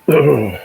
Huh.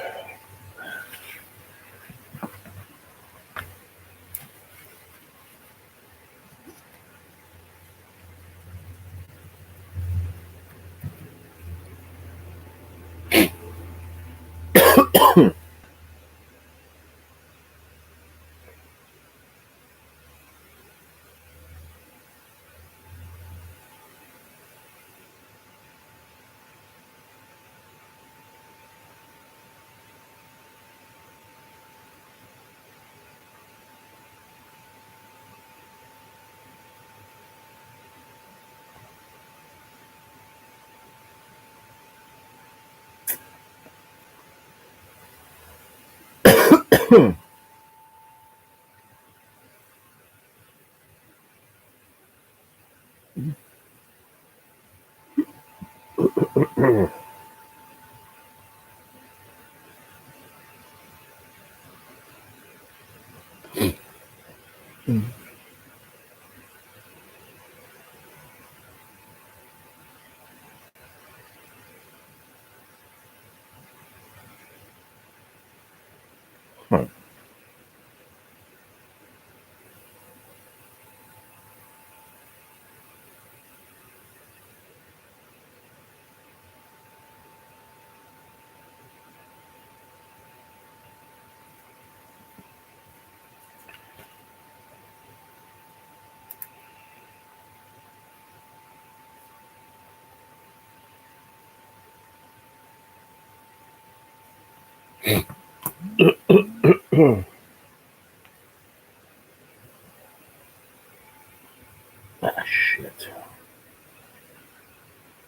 Ah, shit.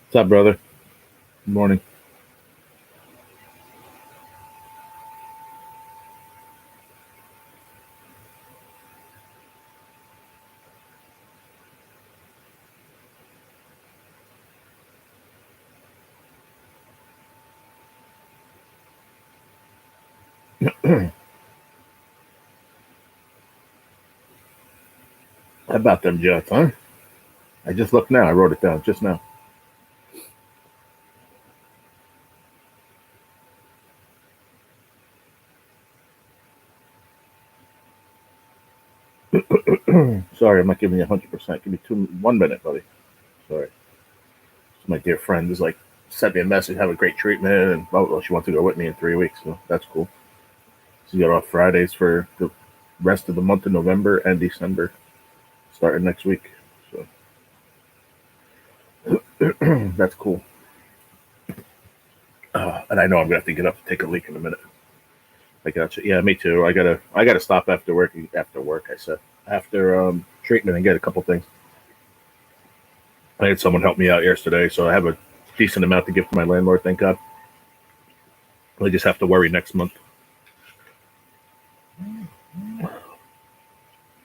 What's up, brother? Good morning. How about them Jets, huh? I just looked now. I wrote it down just now. Sorry, I'm not giving you 100%. Give me 1 minute, buddy. Sorry. My dear friend is like, sent me a message, have a great treatment, and well, she wants to go with me in 3 weeks, so that's cool. She got off Fridays for the rest of the month of November and December, starting next week. So that's cool. And I know I'm gonna have to get up to take a leak in a minute. I got you. Yeah, me too. I gotta stop after work. After work, I said after treatment and get a couple things. I had someone help me out yesterday, so I have a decent amount to give to my landlord. Thank God. I just have to worry next month.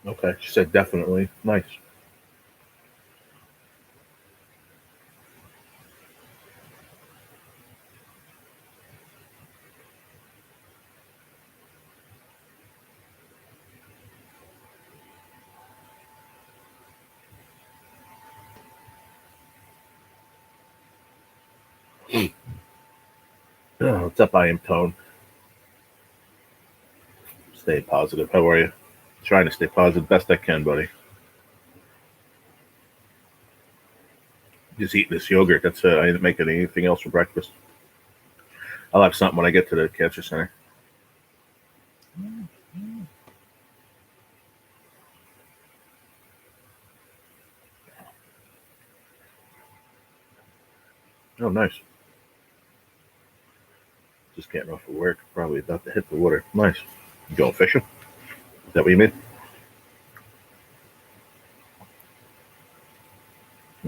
Okay, she said definitely. Nice. Oh, what's up? I am Tone. Stay positive. How are you? Trying to stay positive best I can, buddy. Just eating this yogurt. That's I didn't make anything else for breakfast. I'll have something when I get to the cancer center. Oh, nice. Just getting off of work. Probably about to hit the water. Nice. You going fishing? Is that what you mean?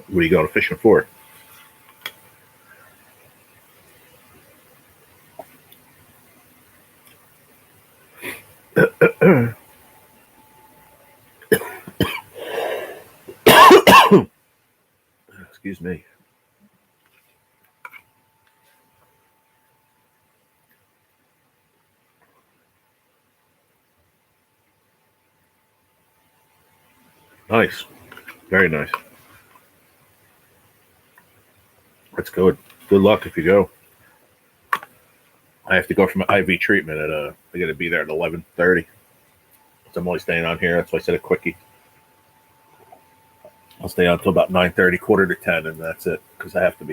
What are you going fishing for? Excuse me. Nice. Very nice. That's good. Good luck if you go. I have to go for my IV treatment at I got to be there at 11:30. So I'm only staying on here. That's why I said a quickie. I'll stay on until about 9:30, quarter to 10, and that's it. Because I have to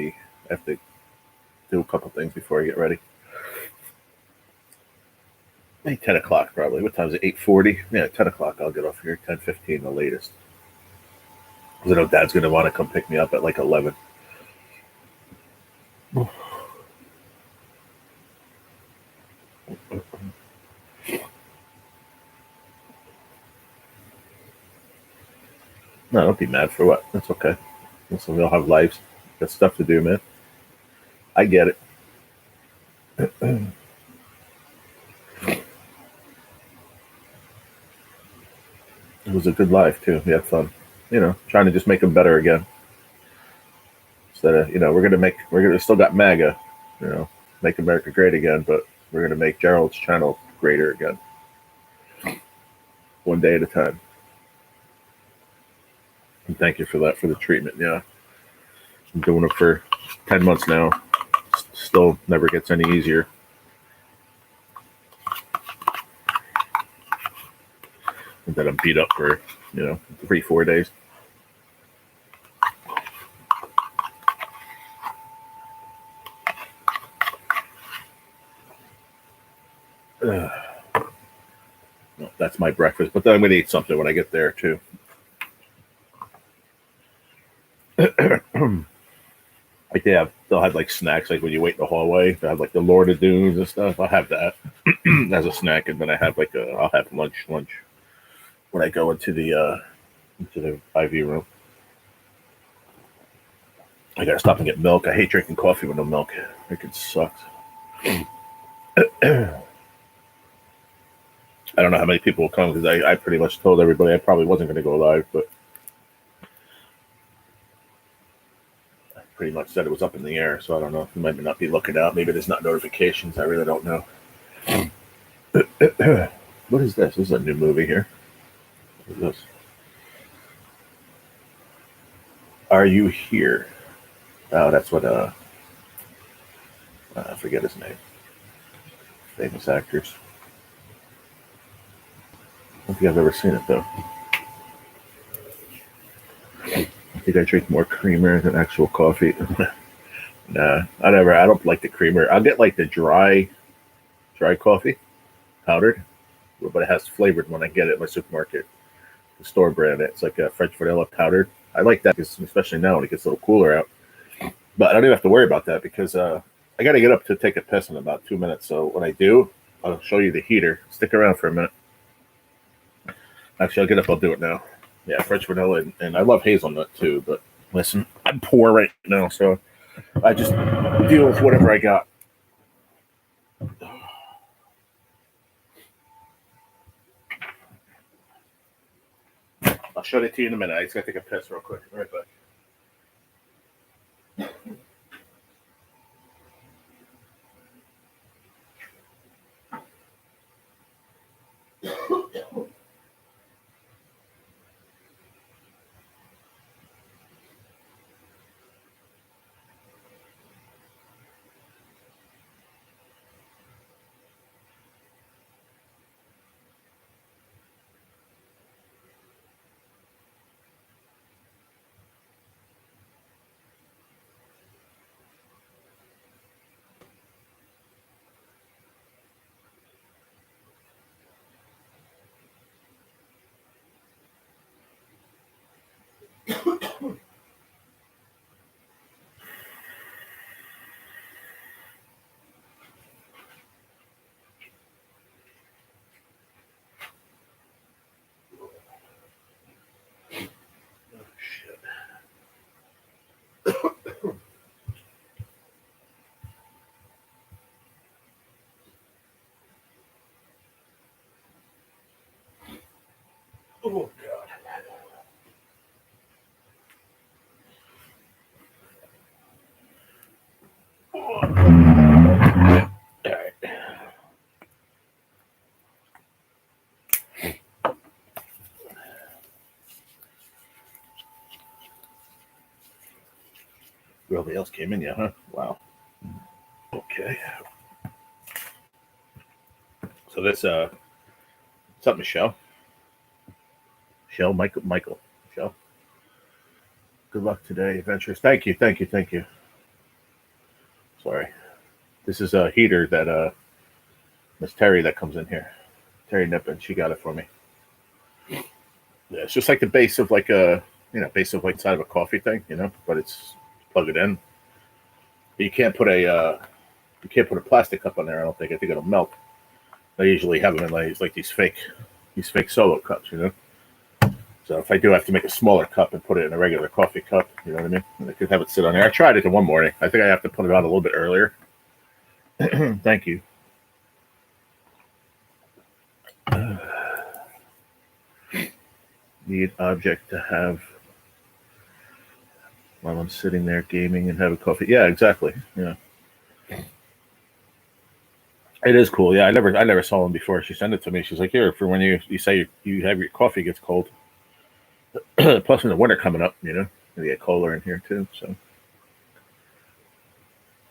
do a couple things before I get ready. Maybe 10 o'clock probably. What time is it? 8:40. Yeah, 10 o'clock. I'll get off here. 10:15 the latest. Because I know Dad's gonna want to come pick me up at like 11. No, don't be mad for what. That's okay. Listen, we all have lives. Got stuff to do, man. I get it. It was a good life too. We had fun. Trying to just make them better again. Instead of, we're gonna still got MAGA, make America great again, but we're gonna make Gerald's channel greater again. One day at a time. And thank you for that, for the treatment. Yeah. I'm doing it for 10 months now. Still never gets any easier. And then I'm beat up for, 3-4 days. Well, that's my breakfast, but then I'm going to eat something when I get there too. Like they'll have like snacks, like when you wait in the hallway, they have like the Lord of Dunes and stuff. I'll have that as a snack, and then I'll have lunch when I go into the IV room. I gotta stop and get milk. I hate drinking coffee with no milk. It sucks. I don't know how many people will come because I pretty much told everybody I probably wasn't going to go live, but I pretty much said it was up in the air, so I don't know. You might not be looking out. Maybe there's not notifications. I really don't know. What is this? This is a new movie here. What is this? Are You Here? Oh, that's what, I forget his name. Famous actors. I don't think I've ever seen it, though. I think I drink more creamer than actual coffee. Nah, I don't like the creamer. I'll get like the dry coffee, powdered, but it has flavored when I get it at my supermarket. The store brand, it's like a French vanilla powdered. I like that, because especially now when it gets a little cooler out. But I don't even have to worry about that because I got to get up to take a piss in about 2 minutes. So when I do, I'll show you the heater. Stick around for a minute. Actually, I'll get up. I'll do it now. Yeah, French vanilla, and I love hazelnut too. But listen, I'm poor right now, so I just deal with whatever I got. I'll show it to you in a minute. I just got to take a piss real quick. Right back. Oh, God. All right. Nobody else came in yet, huh? Wow. Okay. So this something, Michelle. Michael. Michelle. Good luck today, adventures. Thank you. Sorry. This is a heater that Miss Terry that comes in here. Terry Nippon, she got it for me. Yeah, it's just like the base of like a base of like side of a coffee thing, but it's plug it in. But you can't put a plastic cup on there. I don't think. I think it'll melt. I usually have them in like these fake solo cups, So if I do have to make a smaller cup and put it in a regular coffee cup, you know what I mean? And I could have it sit on there. I tried it one morning. I think I have to put it on a little bit earlier. Thank you. Need object to have while I'm sitting there gaming and having coffee. Yeah, exactly. Yeah. It is cool. Yeah, I never saw them before. She sent it to me. She's like, here, for when you say you have your coffee gets cold. Plus in the winter coming up, you get cooler in here too. So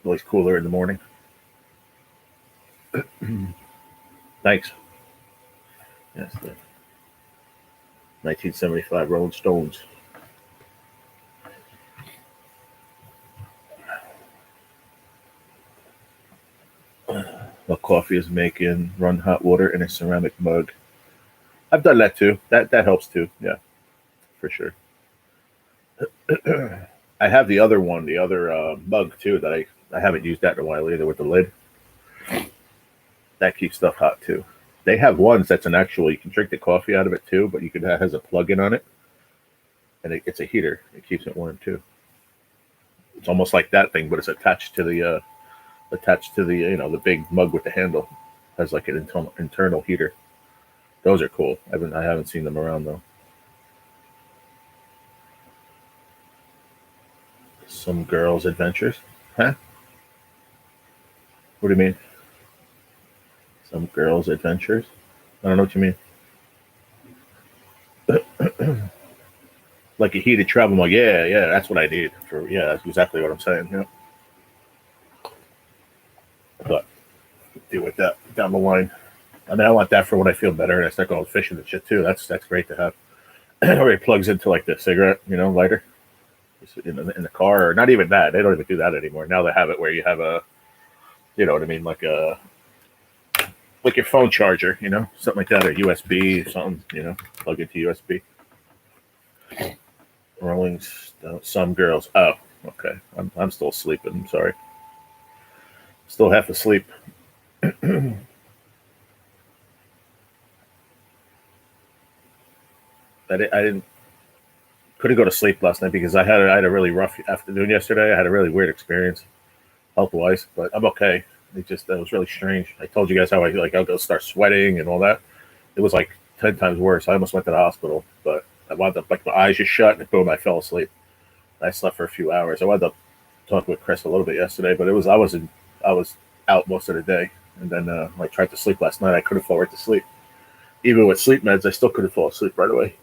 always cooler in the morning. Thanks. Yes, the 1975 Rolling Stones. While coffee is making, run hot water in a ceramic mug. I've done that too. That helps too. Yeah, for sure. I have the other one, the other mug too that I haven't used that in a while either with the lid. That keeps stuff hot too. They have ones that's an actual, you can drink the coffee out of it too, but it has a plug-in on it, and it's a heater. It keeps it warm too. It's almost like that thing, but it's attached to the the big mug with the handle. It has like an internal heater. Those are cool. I haven't seen them around though. Some girls' adventures, huh? What do you mean? Some girls' adventures? I don't know what you mean. Like a heated travel mug. Yeah, that's what I need. That's exactly what I'm saying. Yeah. But deal with that down the line. I mean, I want that for when I feel better and I start going fishing and shit too. That's great to have. Or it plugs into like the cigarette, lighter in the car, or not even that. They don't even do that anymore. Now they have it where you have a, you know what I mean, like your phone charger, something like that, or USB or something, plug into USB. Rolling Stone, some girls. Oh, okay. I'm still sleeping. I'm sorry. Still half asleep. I couldn't go to sleep last night because I had a really rough afternoon yesterday. I had a really weird experience health wise, but I'm okay. That was really strange. I told you guys how I'll go start sweating and all that. It was like 10 times worse. I almost went to the hospital, but I wound up like my eyes just shut and boom, I fell asleep. I slept for a few hours. I wound up talking with Chris a little bit yesterday, but I was out most of the day, and then I tried to sleep last night. I couldn't fall right to sleep. Even with sleep meds, I still couldn't fall asleep right away.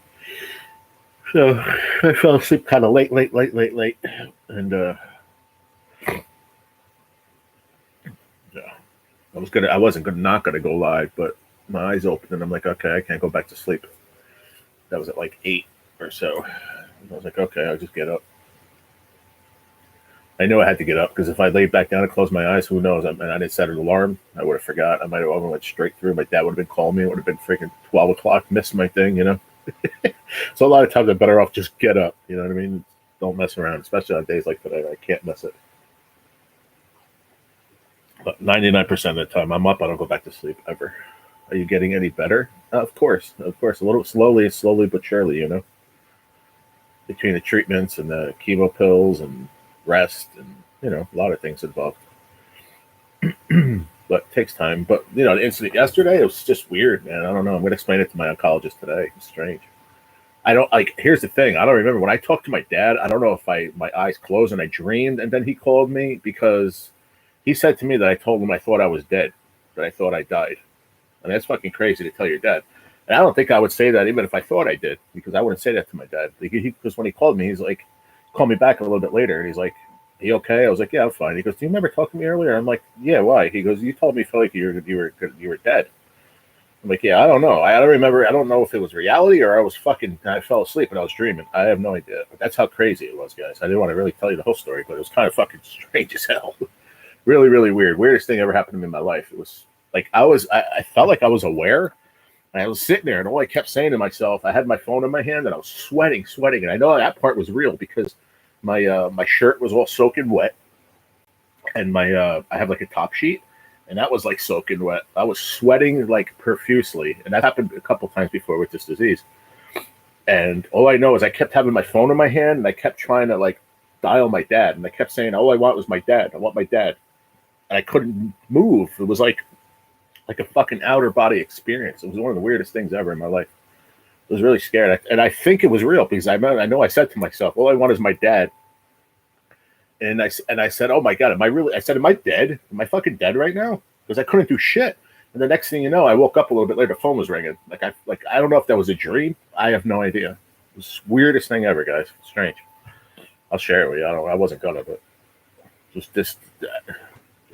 So I fell asleep kind of late, and yeah, I wasn't not gonna go live, but my eyes opened, and I'm like, okay, I can't go back to sleep. That was at like 8 or so. And I was like, okay, I'll just get up. I knew I had to get up because if I laid back down and closed my eyes, who knows? I didn't set an alarm. I would have forgot. I might have went straight through. My dad would have been calling me. It would have been freaking 12 o'clock. Missed my thing, So a lot of times I'm better off just get up. You know what I mean? Don't mess around, especially on days like today. I can't miss it. But 99% of the time I'm up, I don't go back to sleep ever. Are you getting any better? Of course. A little slowly but surely, between the treatments and the chemo pills and rest and a lot of things involved. But it takes time. But the incident yesterday, it was just weird, man. I don't know. I'm gonna explain it to my oncologist today. It's strange. I don't here's the thing. I don't remember when I talked to my dad. I don't know if my eyes closed and I dreamed and then he called me because he said to me that I told him I thought I was dead, that I thought I died. And that's fucking crazy to tell your dad. And I don't think I would say that even if I thought I did, because I wouldn't say that to my dad. Because when he called me, he's like, called me back a little bit later, and he's like, "Are you okay?" I was like, "Yeah, I'm fine." He goes, "Do you remember talking to me earlier?" I'm like, "Yeah, why?" He goes, "You told me, felt like you were dead." I'm like, yeah, I don't know. I don't remember. I don't know if it was reality or I fell asleep and I was dreaming. I have no idea. But that's how crazy it was, guys. I didn't want to really tell you the whole story, but it was kind of fucking strange as hell. Really, really weird. Weirdest thing ever happened to me in my life. It was like I felt like I was aware. And I was sitting there, and all I kept saying to myself, I had my phone in my hand, and I was sweating, and I know that part was real because my shirt was all soaking wet, and I have like a top sheet, and that was like soaking wet. I was sweating like profusely, and that happened a couple times before with this disease. And all I know is I kept having my phone in my hand, and I kept trying to like dial my dad, and I kept saying, "All I want was my dad. I want my dad," and I couldn't move. It was like a fucking outer body experience. It was one of the weirdest things ever in my life. I was really scared, and I think it was real because I know I said to myself, "All I want is my dad," and I said, "Oh my god, am I really?" I said, "Am I dead? Am I fucking dead right now?" Because I couldn't do shit. And the next thing you know, I woke up a little bit later. The phone was ringing. I don't know if that was a dream. I have no idea. It was the weirdest thing ever, guys. Strange. I'll share it with you. I wasn't gonna, but just this.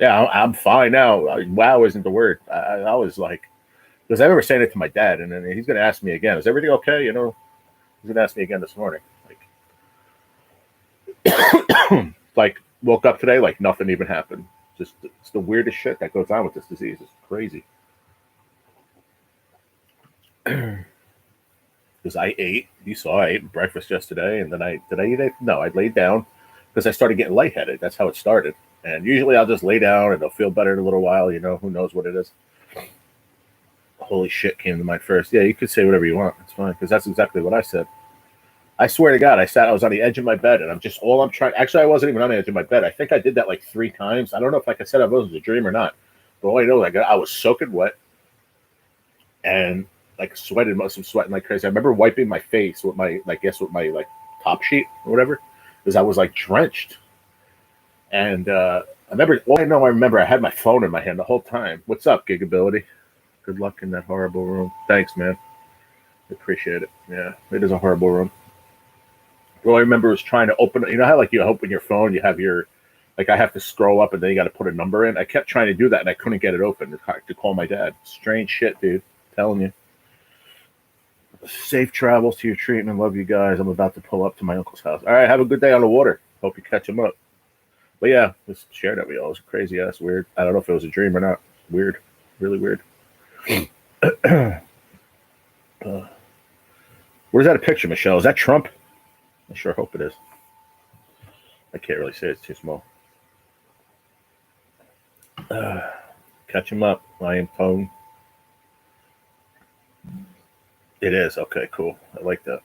Yeah, I'm fine now. Wow isn't the word. I was like, because I remember saying it to my dad, and then he's going to ask me again, "Is everything okay?" You know, he's going to ask me again this morning. Like woke up today, like nothing even happened. Just it's the weirdest shit that goes on with this disease. It's crazy. Because I ate, you saw, I ate breakfast yesterday, and then did I eat it? No, I laid down because I started getting lightheaded. That's how it started. And usually I'll just lay down and I'll feel better in a little while. You know, who knows what it is. Holy shit came to mind first. Yeah, you could say whatever you want. It's fine, because that's exactly what I said. I swear to God, I was on the edge of my bed, and I'm trying. Actually, I wasn't even on the edge of my bed. I think I did that like 3 times. I don't know if, like I said, I was a dream or not. But all I know is I was soaking wet and like sweating like crazy. I remember wiping my face with my like top sheet or whatever, because I was like drenched. And I remember I had my phone in my hand the whole time. What's up, Gigability? Good luck in that horrible room. Thanks, man. I appreciate it. Yeah, it is a horrible room. All I remember was trying to open it. You know how like you open your phone, you have your, like I have to scroll up and then you got to put a number in. I kept trying to do that and I couldn't get it open to call my dad. Strange shit, dude. I'm telling you. Safe travels to your treatment. Love you guys. I'm about to pull up to my uncle's house. All right, have a good day on the water. Hope you catch him up. But yeah, just share that with y'all. It was crazy ass weird. I don't know if it was a dream or not. Weird. Really weird. Where's that a picture, Michelle? Is that Trump? I sure hope it is. I can't really say it's too small. Catch him up, Lion Tone. It is. Okay, cool. I like that.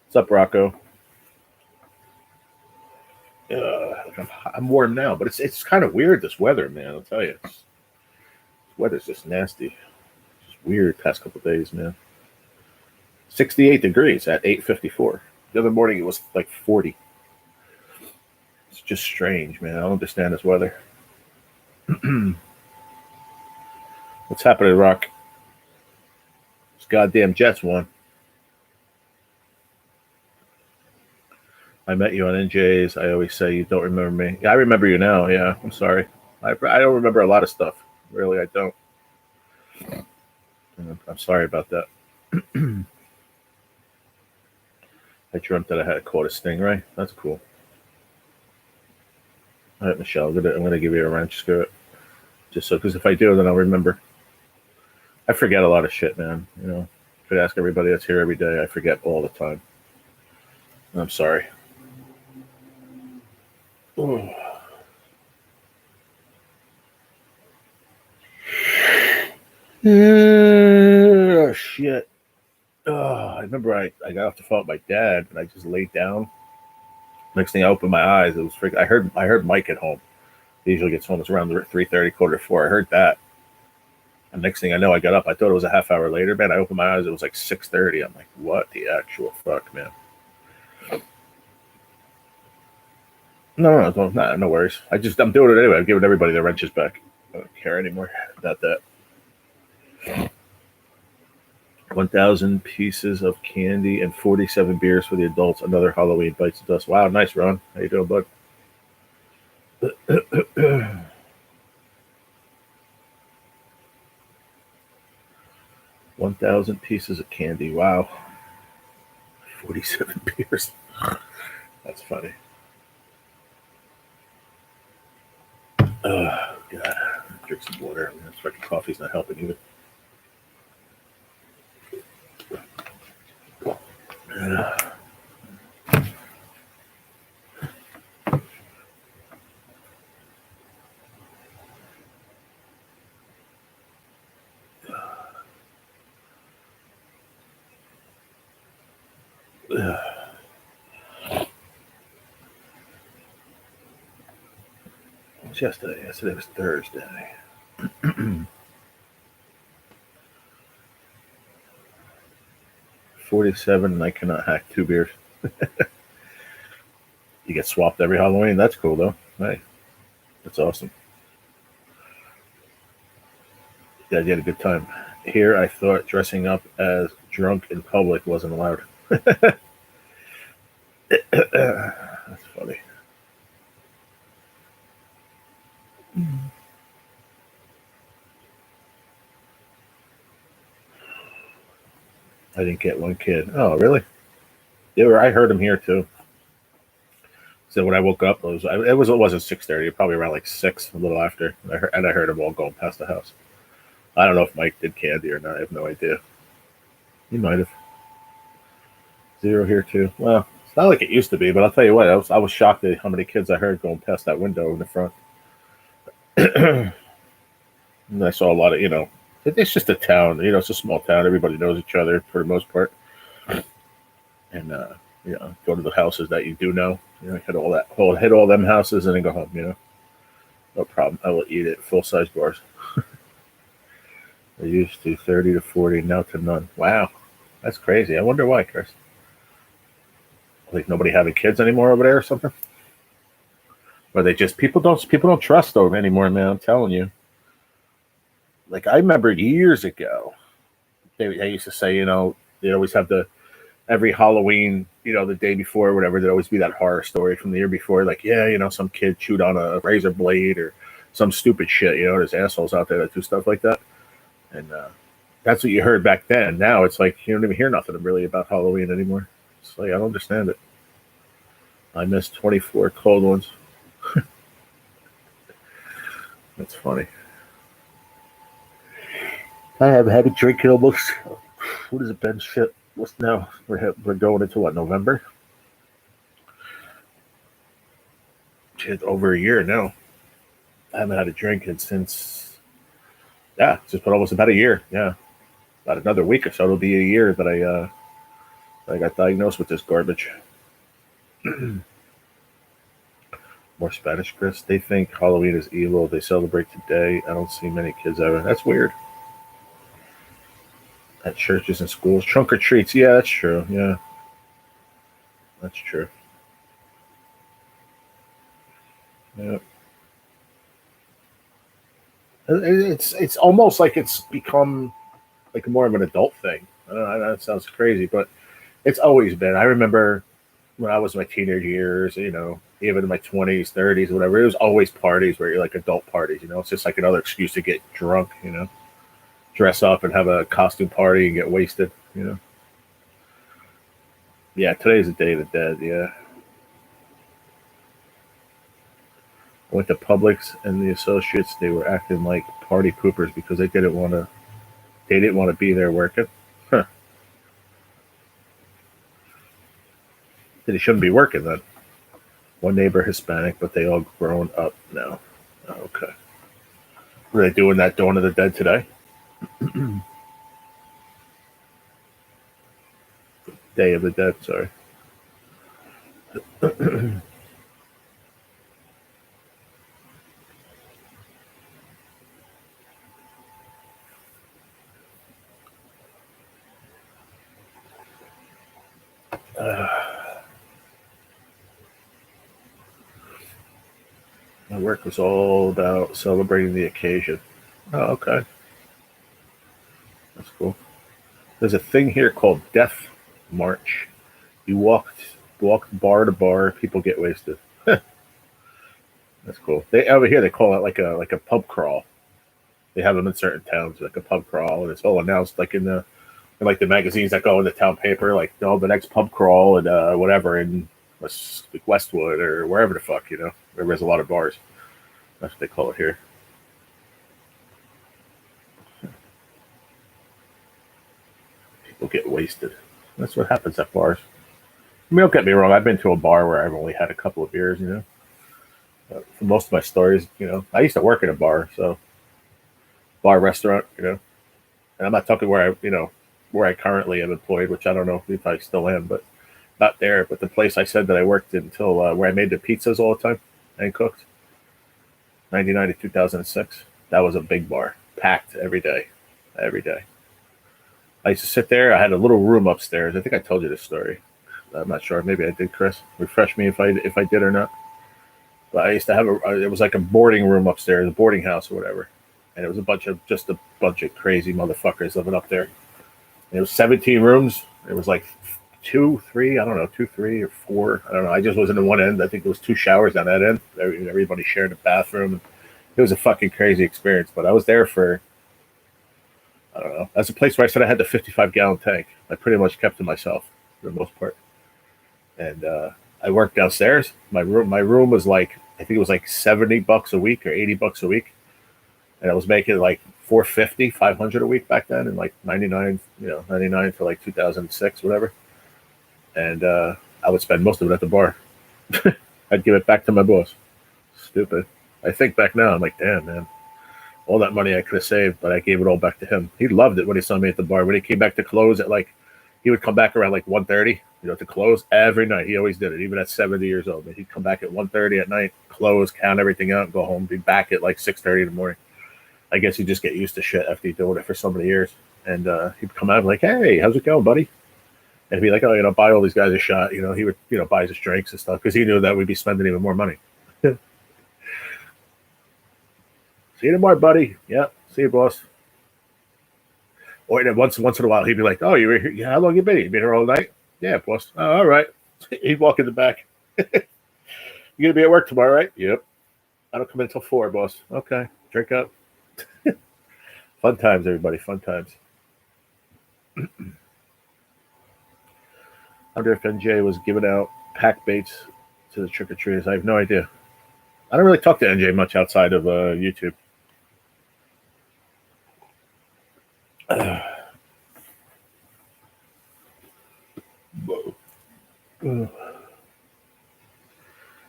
What's up, Rocco? I'm warm now, but it's kind of weird, this weather, man. I'll tell you. This weather's just nasty. It's weird past couple of days, man. 68 degrees at 8:54. The other morning it was like 40. It's just strange, man. I don't understand this weather. What's happening, Rock? This goddamn Jets won. I met you on NJ's. I always say you don't remember me. Yeah, I remember you now. Yeah, I'm sorry. I don't remember a lot of stuff. Really, I don't. I'm sorry about that. I dreamt that I had caught a stingray. That's cool. All right, Michelle, I'm gonna give you a wrench skirt, just so, because if I do, then I'll remember. I forget a lot of shit, man. You know, if I ask everybody that's here every day, I forget all the time. I'm sorry. Oh. Oh, shit. Oh, I remember I got off the phone with my dad and I just laid down. Next thing I opened my eyes, it was freaking. I heard Mike at home. He usually gets home. It's around 3:30, 3:45. I heard that. And next thing I know, I got up. I thought it was a half hour later, man. I opened my eyes. It was like 6:30. I'm like, what the actual fuck, man? No, no worries. I'm doing it anyway. I'm giving everybody their wrenches back. I don't care anymore about that. 1,000 pieces of candy and 47 beers for the adults. Another Halloween bites the dust. Wow, nice, Ron. How you doing, bud? $1,000 pieces of candy. Wow. 47 beers. That's funny. Oh, God. Drink some water. This fucking coffee's not helping either. What's yesterday? Yesterday was Thursday. 47, and I cannot hack 2 beers. You get swapped every Halloween. That's cool, though. Hey, that's awesome. Yeah, you had a good time. Here, I thought dressing up as drunk in public wasn't allowed. That's funny. I didn't get one kid. Oh, really? I heard him here too. So when I woke up, it wasn't 6:30. Probably around like 6, a little after. I heard them all going past the house. I don't know if Mike did candy or not. I have no idea. He might have. 0 here too. Well, it's not like it used to be, but I'll tell you what. I was shocked at how many kids I heard going past that window in the front. And I saw a lot of, it's just a town. It's a small town. Everybody knows each other for the most part. And go to the houses that you do know. Hit all them houses and then go home. No problem. I will eat it. Full size bars. They used to 30 to 40, now to none. Wow, that's crazy. I wonder why, Chris. Like nobody having kids anymore over there or something? Or they just people don't trust them anymore, man. I'm telling you. Like I remember years ago, they used to say, they'd always have every Halloween, the day before or whatever, there'd always be that horror story from the year before. Like, some kid chewed on a razor blade or some stupid shit. There's assholes out there that do stuff like that. And that's what you heard back then. Now it's like you don't even hear nothing really about Halloween anymore. It's like I don't understand it. I missed 24 cold ones. That's funny. I have had a drink almost. What is it, Ben? Shit. What's now? We're going into what, November? Shit, over a year now. I haven't had a drink since. Yeah, just almost about a year. Yeah, about another week or so. It'll be a year that I got diagnosed with this garbage. More Spanish, Chris. They think Halloween is evil. They celebrate today. I don't see many kids ever. That's weird. At churches and schools. Trunk or treats. Yeah, that's true. Yeah. That's true. Yeah. It's almost like it's become like more of an adult thing. I don't know, that sounds crazy, but it's always been. I remember when I was in my teenage years, even in my 20s, 30s, whatever, it was always parties where you're like adult parties, it's just like another excuse to get drunk, dress up and have a costume party and get wasted, Yeah, today's the Day of the Dead, yeah. I went to Publix and the associates, they were acting like party poopers because they didn't want to be there working. Huh. They shouldn't be working then. One neighbor Hispanic, but they all grown up now. Oh, okay. Were they doing that Dawn of the Dead today? Day of the Dead, sorry. My work was all about celebrating the occasion. Oh, okay. That's cool. There's a thing here called Death March. You walk bar to bar, people get wasted. That's cool. They over here they call it like a pub crawl. They have them in certain towns, like a pub crawl, and it's all announced like in like the magazines that go in the town paper, like the next pub crawl and whatever in like Westwood or wherever the fuck, where there's a lot of bars. That's what they call it here. People get wasted. That's what happens at bars. I mean, don't get me wrong. I've been to a bar where I've only had a couple of beers. For most of my stories, I used to work at a bar, so bar restaurant, and I'm not talking where I currently am employed, which I don't know if I still am, but not there. But the place I said that I worked until where I made the pizzas all the time and cooked, 99 to 2006. That was a big bar, packed every day, every day. I used to sit there. I had a little room upstairs. I think I told you this story. I'm not sure. Maybe I did, Chris. Refresh me if I did or not. But I used to have it was like a boarding room upstairs, a boarding house or whatever. And it was a bunch of crazy motherfuckers living up there. And it was 17 rooms. It was like 2, 3, I don't know, 2, 3 or 4. I don't know. I just was in the one end. I think there was 2 showers on that end. Everybody shared a bathroom. It was a fucking crazy experience. But I was there for, I don't know. That's a place where I said I had the 55-gallon tank. I pretty much kept to myself for the most part. And I worked downstairs. My room was like, I think it was like $70 a week or $80 a week. And I was making like $450, $500 a week back then, and like 99, 99 for like 2006, whatever. And I would spend most of it at the bar. I'd give it back to my boss. Stupid. I think back now, I'm like, damn, man, all that money I could have saved, but I gave it all back to him. He loved it when he saw me at the bar. When he came back to close at he would come back around like 1:30, to close every night. He always did it, even at 70 years old. He'd come back at 1:30 at night, close, count everything out, and go home. Be back at like 6:30 in the morning. I guess you just get used to shit after you're doing it for so many years. And he'd come out and like, hey, how's it going, buddy? And he'd be like, oh, buy all these guys a shot. He would, buy us drinks and stuff because he knew that we'd be spending even more money. See you tomorrow, buddy. Yeah, see you, boss. Or then once in a while, he'd be like, oh, you were here? Yeah, how long you been? You been here all night? Yeah, boss. Oh, all right. He'd walk in the back. You gonna be at work tomorrow, right? Yep. I don't come in until 4, boss. Okay, drink up. Fun times, everybody. Fun times. I wonder if NJ was giving out pack baits to the trick-or-treaters. I have no idea. I don't really talk to NJ much outside of YouTube.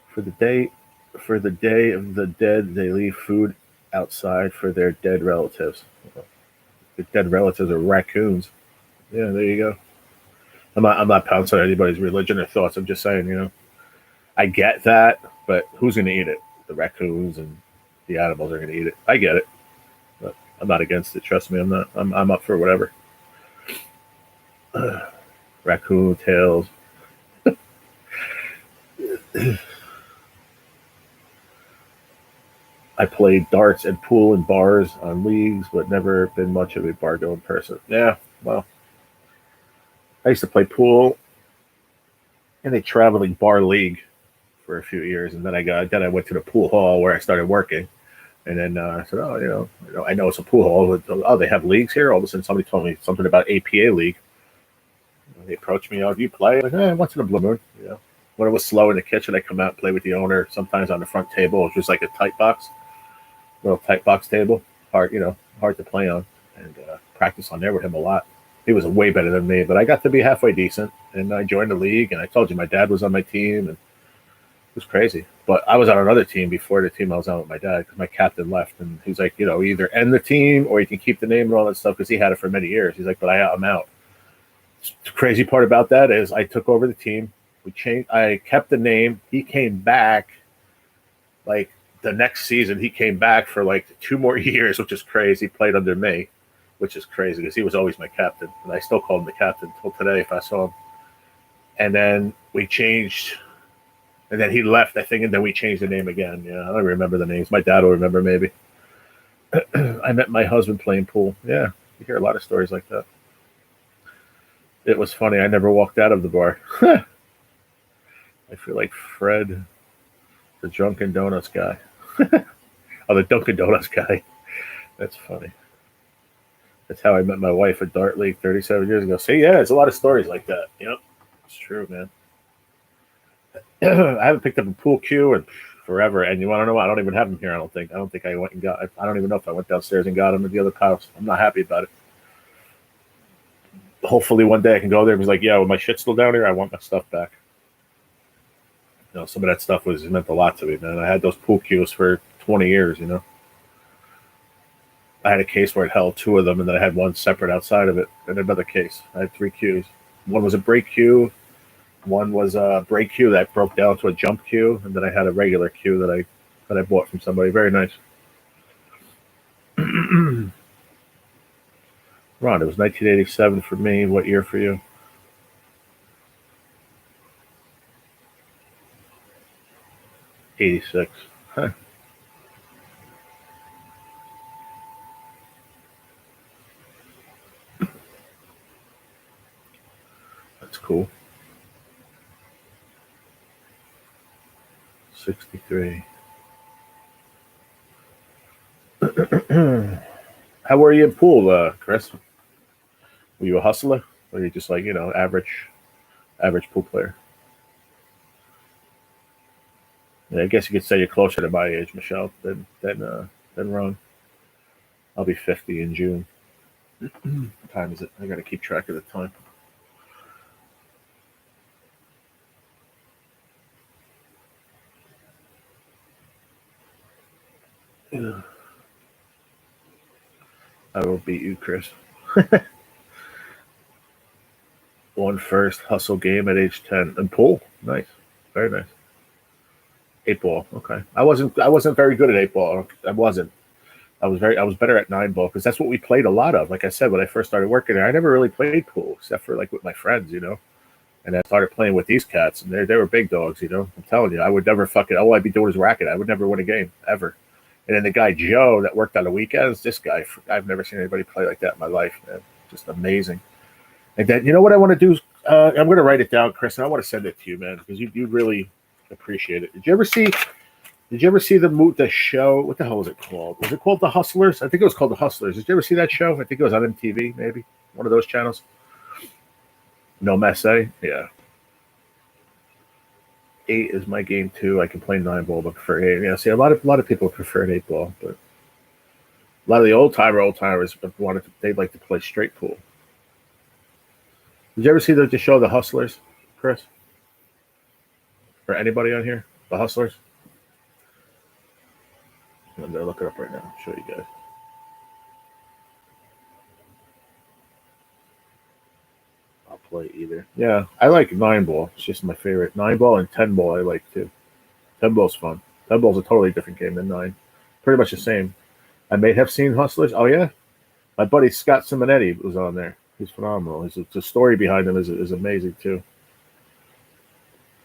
For the day of the dead, they leave food outside for their dead relatives. The dead relatives are raccoons. Yeah, there you go. I'm not pouncing on anybody's religion or thoughts. I'm just saying, I get that, but who's going to eat it? The raccoons and the animals are going to eat it. I get it, but I'm not against it. Trust me, I'm not. I'm up for whatever. Raccoon tails. I played darts and pool in bars on leagues, but never been much of a bar going person. Yeah, well, I used to play pool in a traveling bar league for a few years, and then I went to the pool hall where I started working, and then I said, oh, I know it's a pool hall. But, oh, they have leagues here. All of a sudden, somebody told me something about APA league. And they approached me. Oh, do you play? I'm like, once in a blue moon. When it was slow in the kitchen, I come out and play with the owner. Sometimes on the front table, it's just like a tight box, little tight box table, hard to play on, and practice on there with him a lot. He was way better than me, but I got to be halfway decent, and I joined the league. And I told you my dad was on my team, and it was crazy. But I was on another team before the team I was on with my dad because my captain left, and he's like, either end the team or you can keep the name and all that stuff because he had it for many years. He's like, but I'm out. The crazy part about that is I took over the team. I kept the name. He came back like the next season. He came back for like 2 more years, which is crazy. He played under me, which is crazy because he was always my captain. And I still call him the captain till today if I saw him. And then we changed. And then he left, I think, and then we changed the name again. Yeah, I don't remember the names. My dad will remember maybe. I met my husband playing pool. Yeah, you hear a lot of stories like that. It was funny. I never walked out of the bar. I feel like Fred The Drunken Donuts guy. Oh, the Dunkin' Donuts guy. That's funny. That's how I met my wife at Dart League 37 years ago. See, yeah, there's a lot of stories like that. Yep, it's true, man. I haven't picked up a pool cue in forever, and you want to know what? I don't even have them here. I don't think. I don't think I went and got. I don't even know if I went downstairs and got them at the other house. I'm not happy about it. Hopefully, one day I can go there and be like, "Yeah, well, my shit's still down here. I want my stuff back." You know, some of that stuff was meant a lot to me, man. I had those pool cues for 20 years. You know, I had a case where it held two of them, and then I had one separate outside of it, and another case. I had three cues. One was a break cue. One was a break cue that broke down to a jump cue, and then I had a regular cue that I bought from somebody. Very nice. Ron, it was 1987 for me. What year for you? 86. Huh. That's cool. 63. How were you in pool, Chris? Were you a hustler, or were you just like average pool player? Yeah, I guess you could say you're closer to my age, Michelle, than Ron. I'll be 50 in June. What time is it? I got to keep track of the time. Yeah. I will beat you, Chris. Won first hustle game at age 10 and pool. Nice, very nice. Eight ball. Okay, I wasn't very good at eight ball. I wasn't. I was better at nine ball because that's what we played a lot of. Like I said, when I first started working there, I never really played pool except for like with my friends, you know. And I started playing with these cats, and they were big dogs, you know. I'm telling you, I would never fucking. All I'd be doing is racket. I would never win a game ever. And then the guy Joe that worked on the weekends, this guy, I've never seen anybody play like that in my life, man. Just amazing. And then, you know what I want to do? I'm going to write it down, Chris, and I want to send it to you, man, because you really appreciate it. Did you ever see? Did you ever see the show? What the hell was it called? Was it called The Hustlers? I think it was called The Hustlers. Did you ever see that show? I think it was on MTV, maybe one of those channels. No mess, eh? Yeah. Eight is my game too. I can play nine ball, but prefer eight. Yeah, see, a lot of people prefer an eight ball, but a lot of the old timers they'd like to play straight pool. Did you ever see the show The Hustlers, Chris? Or anybody on here? The Hustlers? I'm gonna look it up right now. Show you guys. I'll play either. Yeah, I like nine ball. It's just my favorite. Nine ball and 10 ball I like too. 10 ball's fun. 10 ball's a totally different game than nine. Pretty much the same. I may have seen Hustlers. Oh yeah, my buddy Scott Simonetti was on there. He's phenomenal. The story behind him is amazing too.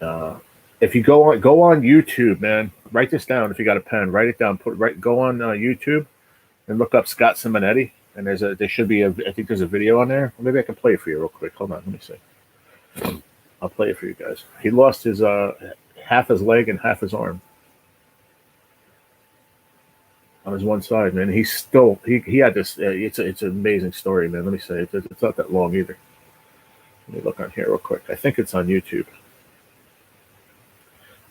Uh, if you go on YouTube, man, write this down. If you got a pen, write it down. Go on YouTube and look up Scott Simonetti. And there should be I think there's a video on there. Maybe I can play it for you real quick. Hold on, let me see. I'll play it for you guys. He lost his half his leg and half his arm on his one side, man. He had this. It's an amazing story, man. Let me say it's not that long either. Let me look on here real quick. I think it's on YouTube.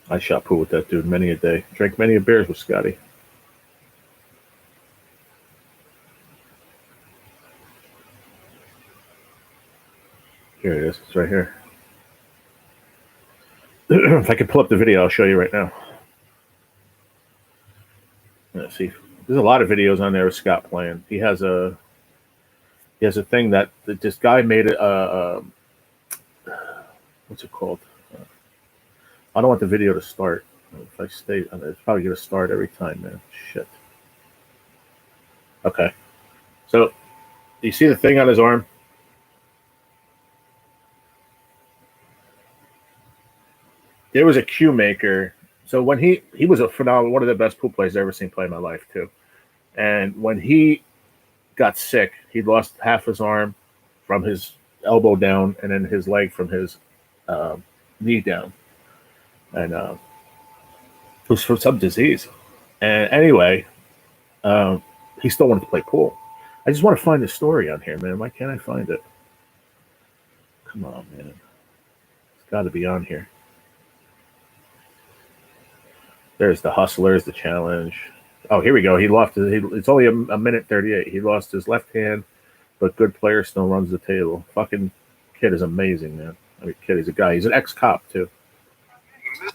I shot pool with that dude many a day. Drank many a beers with Scotty. Here it is. It's right here. If I can pull up the video, I'll show you right now. Let's see. There's a lot of videos on there with Scott playing. He has a thing that this guy made it. What's it called? I don't want the video to start. If I stay, it's probably going to start every time, man. Shit. Okay. So, you see the thing on his arm? There was a cue maker. So when he was a phenomenal, one of the best pool players I've ever seen play in my life too. And when he got sick, he lost half his arm from his elbow down, and then his leg from his knee down. And It was for some disease. And anyway, he still wanted to play pool. I just want to find the story on here, man. Why can't I find it? Come on, man. It's got to be on here. There's the Hustlers, the challenge. Oh, here we go. He lost. It's only a minute 38. He lost his left hand, but good player still runs the table. Fucking kid is amazing, man. I mean, kid, he's a guy. He's an ex-cop, too.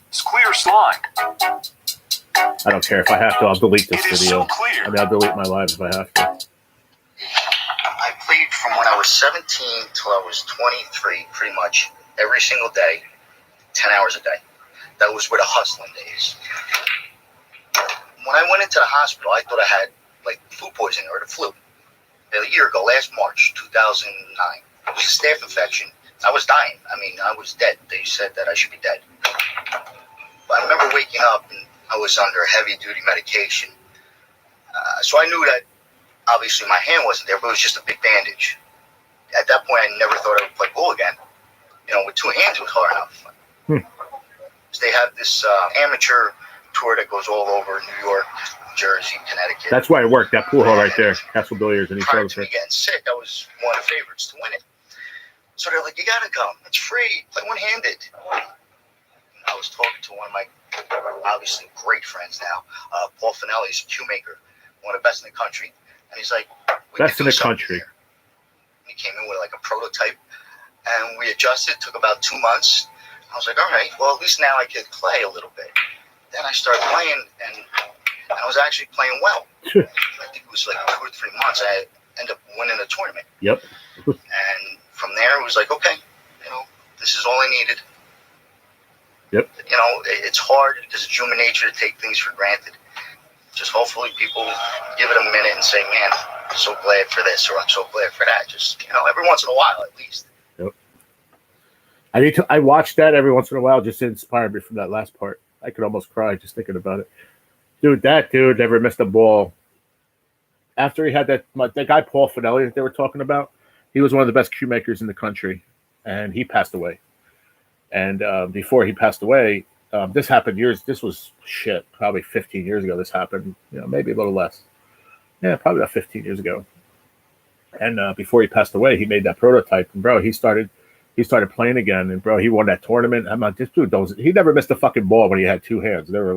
It's clear slide. I don't care. If I have to, I'll delete this video. So I mean, I'll delete my live if I have to. I played from when I was 17 till I was 23, pretty much every single day, 10 hours a day. That was where the hustling days. When I went into the hospital, I thought I had like food poisoning or the flu. A year ago, last March 2009, it was a staph infection. I was dying. I mean, I was dead. They said that I should be dead. But I remember waking up and I was under heavy-duty medication. So I knew that obviously my hand wasn't there, but it was just a big bandage. At that point, I never thought I would play pool again. You know, with two hands, it was hard enough. So they have this amateur tour that goes all over New York, Jersey, Connecticut. That's why it worked. That pool hall right there, Castle Billiards, and prior to me getting sick, I was one of the favorites to win it. So they're like, "You gotta come. It's free. Play one-handed." I was talking to one of my obviously great friends now, Paul Finelli. He's a cue maker, one of the best in the country, and he's like, "Best in the country." Here. He came in with like a prototype, and we adjusted. It took about 2 months. I was like, "All right, well, at least now I could play a little bit." Then I started playing, and I was actually playing well. I think it was like 2 or 3 months. I ended up winning the tournament. Yep. And from there, it was like, okay, you know, this is all I needed. Yep. You know, it's hard because it's human nature to take things for granted. Just hopefully people give it a minute and say, "Man, I'm so glad for this," or "I'm so glad for that." Just, you know, every once in a while at least. Yep. I watched that every once in a while just to inspire me from that last part. I could almost cry just thinking about it. Dude, that dude never missed a ball. After he had that guy Paul Finelli that they were talking about, he was one of the best cue makers in the country, and he passed away. And before he passed away, this happened this was probably 15 years ago. This happened, you know, maybe a little less. Yeah, probably about 15 years ago. And before he passed away, he made that prototype, and bro, he started playing again, and bro, he won that tournament. I'm like, this dude he never missed a fucking ball when he had two hands. Never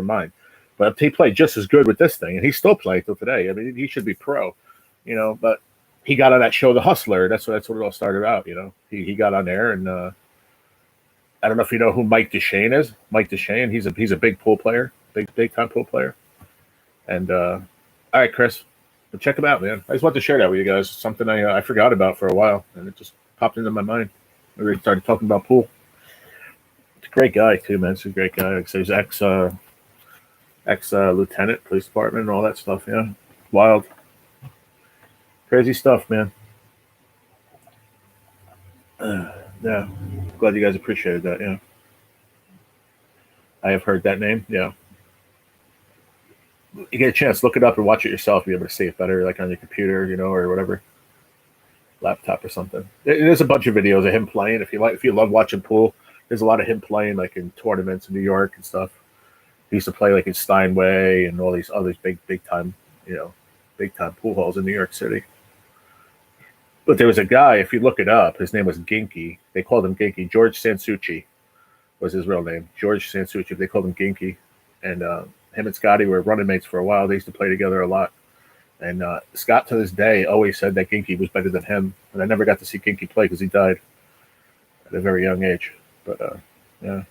mind. But he played just as good with this thing, and he's still playing till today. I mean, he should be pro, you know. But he got on that show, The Hustler. That's what it all started out, you know. He got on there, and I don't know if you know who Mike Deshane is. Mike Deshane, he's a big pool player, big time pool player. And all right, Chris, check him out, man. I just wanted to share that with you guys. Something I forgot about for a while, and it just popped into my mind. We started talking about pool. It's a great guy too, man. He's a great guy. Like I say, he's ex lieutenant, police department, and all that stuff. Yeah, wild, crazy stuff, man. Yeah, glad you guys appreciated that. Yeah, I have heard that name. Yeah, you get a chance, look it up and watch it yourself. You'll be able to see it better, like on your computer, you know, or whatever, laptop or something. There's a bunch of videos of him playing. If you love watching pool, there's a lot of him playing, like in tournaments in New York and stuff. He used to play like in Steinway and all these other big time pool halls in New York City. But there was a guy, if you look it up, his name was Ginky. They called him Ginky. George Sansucci was his real name. George Sansucci. They called him Ginky. And him and Scotty were running mates for a while. They used to play together a lot. And Scott, to this day, always said that Ginky was better than him. And I never got to see Ginky play because he died at a very young age. But, yeah.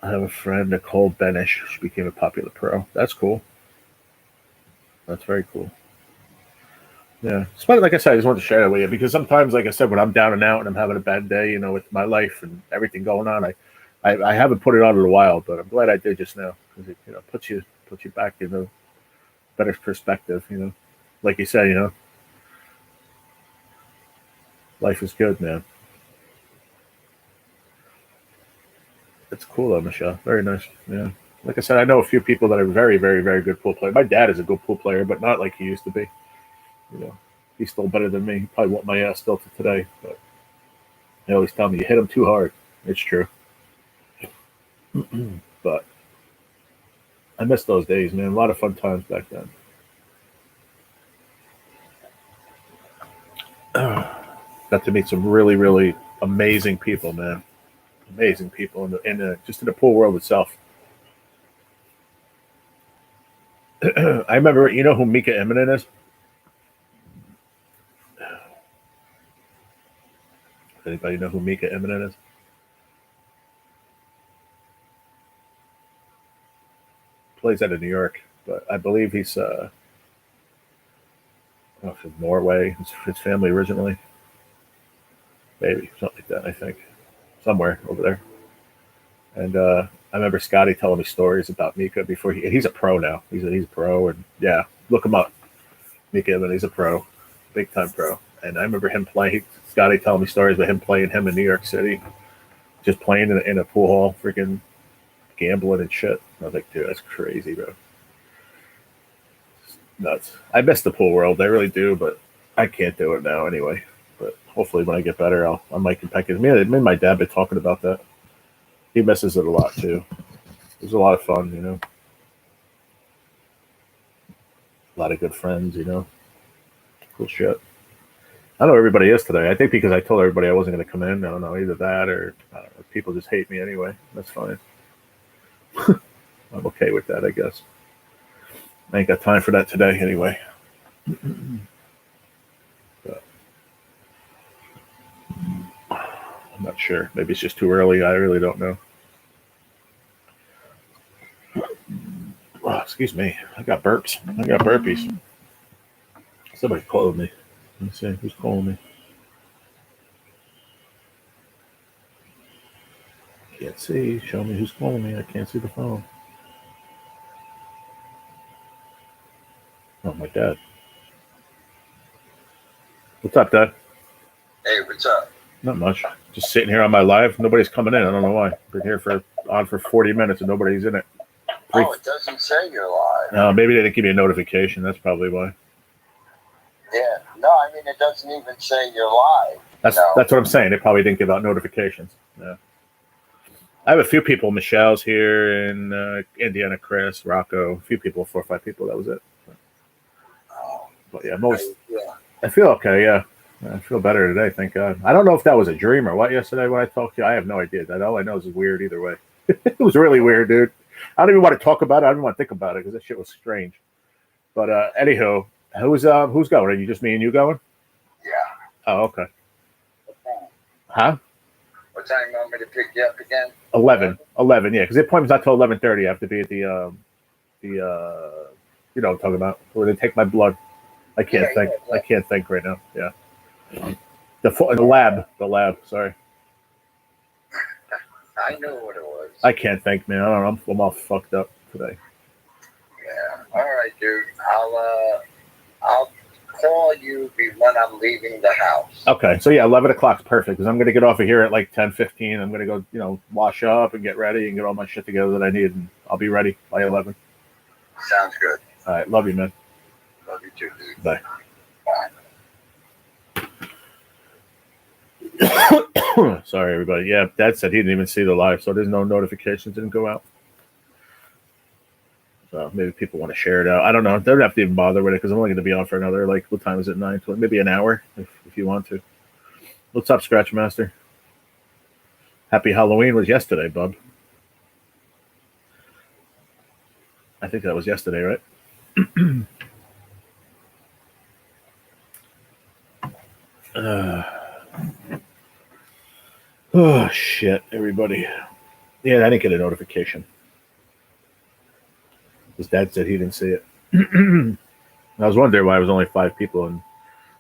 I have a friend, Nicole Benish. She became a popular pro. That's cool. That's very cool. Yeah. So, like I said, I just wanted to share that with you because sometimes, like I said, when I'm down and out and I'm having a bad day, you know, with my life and everything going on, I haven't put it on in a while, but I'm glad I did just now because it, you know, puts you back in a better perspective, you know. Like you said, you know, life is good, man. It's cool though, Michelle. Very nice. Yeah. Like I said, I know a few people that are very, very, very good pool players. My dad is a good pool player, but not like he used to be. You know, he's still better than me. He probably whooped my ass still to today, but they always tell me you hit him too hard. It's true. But I miss those days, man. A lot of fun times back then. Got to meet some really, really amazing people, man. Amazing people just in the pool world itself. I remember, you know who Mika Immonen is? Anybody know who Mika Immonen is? Plays out of New York, but I believe he's I don't know if it's Norway. His family originally, maybe something like that. I think somewhere over there. And I remember Scotty telling me stories about Mika before he's a pro now. He's a pro, and yeah, look him up. Mika, and he's a pro, big time pro. And I remember him playing. Scotty telling me stories about him in New York City, just playing in a pool hall, freaking gambling and shit. I was like, dude, that's crazy, bro. It's nuts. I miss the pool world, I really do, but I can't do it now anyway. But hopefully, when I get better, I might get back in. Me and my dad been talking about that. He misses it a lot too. It was a lot of fun, you know. A lot of good friends, you know. Cool shit. I know everybody is today. I think because I told everybody I wasn't going to come in. I don't know, either that or people just hate me anyway. That's fine. I'm okay with that, I guess. I ain't got time for that today anyway. But I'm not sure. Maybe it's just too early. I really don't know. Oh, excuse me. I got burps. I got burpees. Somebody called me. Let me see. Who's calling me? Can't see. Show me who's calling me. I can't see the phone. Oh, my dad. What's up, Dad? Hey, what's up? Not much. Just sitting here on my live. Nobody's coming in. I don't know why. Been here on for 40 minutes and nobody's in it. Oh, it doesn't say you're live. Maybe they didn't give me a notification. That's probably why. Yeah. No, I mean, it doesn't even say you're live. That's what I'm saying. They probably didn't give out notifications. Yeah. I have a few people. Michelle's here and Indiana, Chris, Rocco. A few people, 4 or 5 people. That was it. But yeah, I feel okay. Yeah. I feel better today. Thank God. I don't know if that was a dream or what yesterday when I talked to you. I have no idea. All I know is it's weird either way. It was really weird, dude. I don't even want to talk about it. I don't even want to think about it because that shit was strange. But anyhow, who's going? Are you just me and you going? Yeah. Oh, okay. Huh? What time you want me to pick you up again? 11, yeah, because the appointment's not till 11:30. I have to be at the you know what I'm talking about, where they take my blood. I can't think. Yeah. I can't think right now. Yeah. The lab. Sorry. I know what it was. I can't think, man. I don't know. I'm all fucked up today. Yeah. All right, dude. I'll call you when I'm leaving the house. Okay. So yeah, 11 o'clock's perfect because I'm gonna get off of here at like 10:15. I'm gonna go, wash up and get ready and get all my shit together that I need, and I'll be ready by 11. Sounds good. All right. Love you, man. Love you too, dude. Bye. Sorry, everybody. Yeah, Dad said he didn't even see the live, so there's no notifications didn't go out. So maybe people want to share it out. I don't know. They don't have to even bother with it because I'm only going to be on for another, what time is it? 9:20, maybe an hour if you want to. What's up, Scratch Master? Happy Halloween was yesterday, bub. I think that was yesterday, right? Oh, shit, everybody. Yeah, I didn't get a notification. His dad said he didn't see it. I was wondering why it was only 5 people and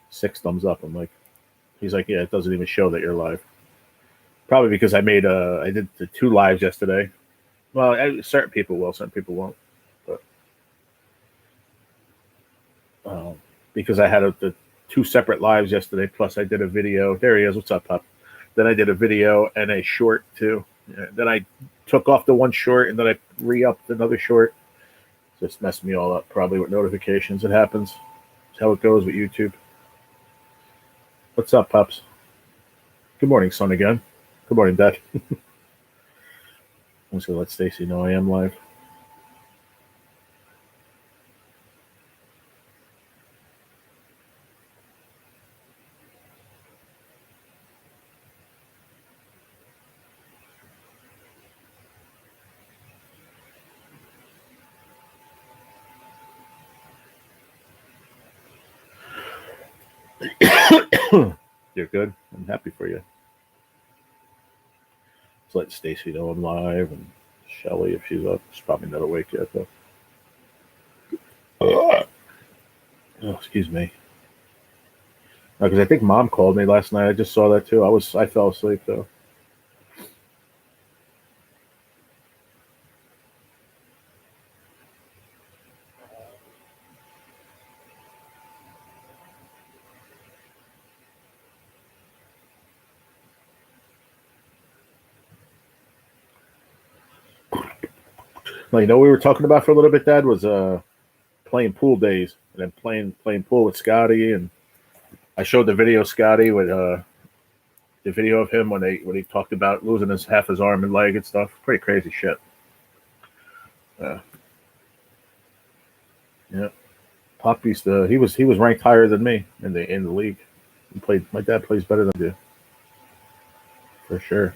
6 thumbs up. I'm like, he's like, yeah, it doesn't even show that you're live. Probably because I did the 2 lives yesterday. Well, certain people will, certain people won't. But because I had the 2 separate lives yesterday, plus I did a video. There he is. What's up, pup? Then I did a video and a short too. Yeah, then I took off the 1 short and then I re-upped another short. Just messed me all up, probably with notifications. It happens. That's how it goes with YouTube. What's up, pups? Good morning, son, again. Good morning, Dad. I'm just gonna let Stacy know I am live. You're good. I'm happy for you. Just let Stacy know I'm live, and Shelly, if she's up, she's probably not awake yet though. Oh, excuse me. Because I think Mom called me last night. I just saw that too. I fell asleep though. Well, we were talking about for a little bit, Dad, was playing pool days, and then playing pool with Scotty, and I showed the video Scotty with the video of him when he talked about losing half his arm and leg and stuff. Pretty crazy shit. Yeah, Pop used to he was ranked higher than me in the league. He played. My dad plays better than I do, for sure.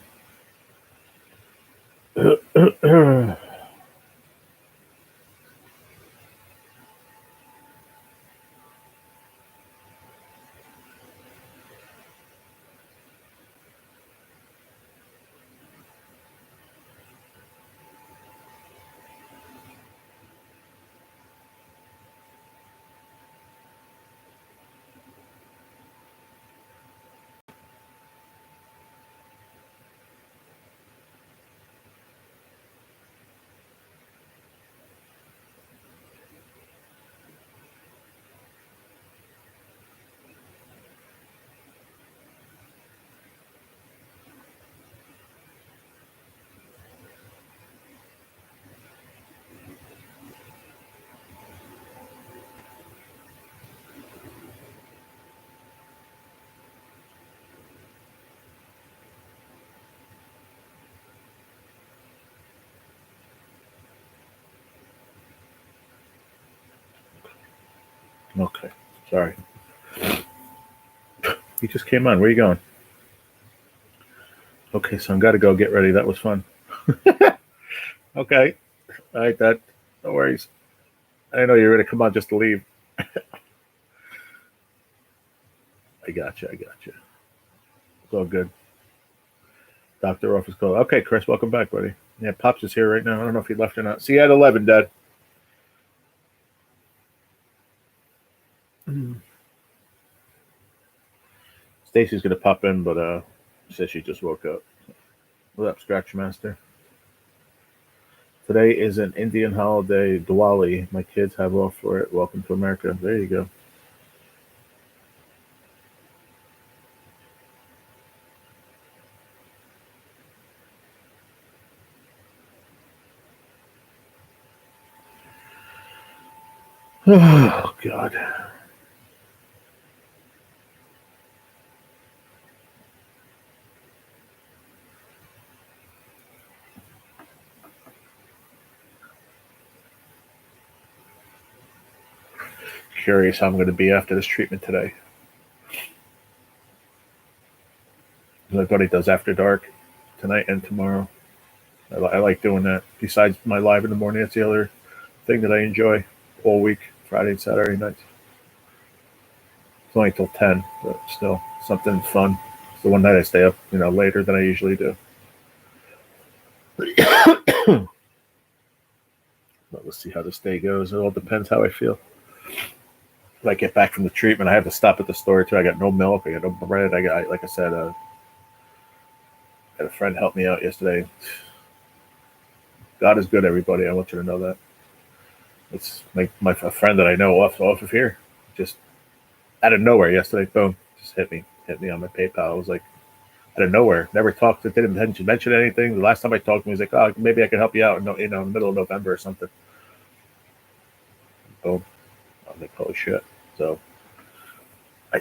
Okay, sorry. You just came on. Where you going? Okay, so I've got to go get ready. That was fun. Okay. All right, Dad. No worries. I know you're going to come on just to leave. I got you. It's all good. Doctor office call. Okay, Chris, welcome back, buddy. Yeah, Pops is here right now. I don't know if he left or not. See you at 11, Dad. Stacy's going to pop in, but she says she just woke up. What up, Scratch Master? Today is an Indian holiday, Diwali. My kids have off for it. Welcome to America. There you go. Oh, God. Curious how I'm going to be after this treatment today. My buddy does After Dark tonight and tomorrow. I like doing that. Besides my live in the morning, that's the other thing that I enjoy all week, Friday and Saturday nights. It's only till 10, but still something fun. It's the one night I stay up, later than I usually do. But let's see how this day goes. It all depends how I feel. When I get back from the treatment, I have to stop at the store too. I got no milk. I got no bread. Like I said, I had a friend help me out yesterday. God is good, everybody. I want you to know that. It's like a friend that I know off of here, just out of nowhere yesterday. Boom, just hit me on my PayPal. I was like, out of nowhere. Never talked. Didn't mention anything. The last time I talked to him, he was like, "Oh, maybe I can help you out in the middle of November or something." Boom. I was like, "Holy shit!" So, I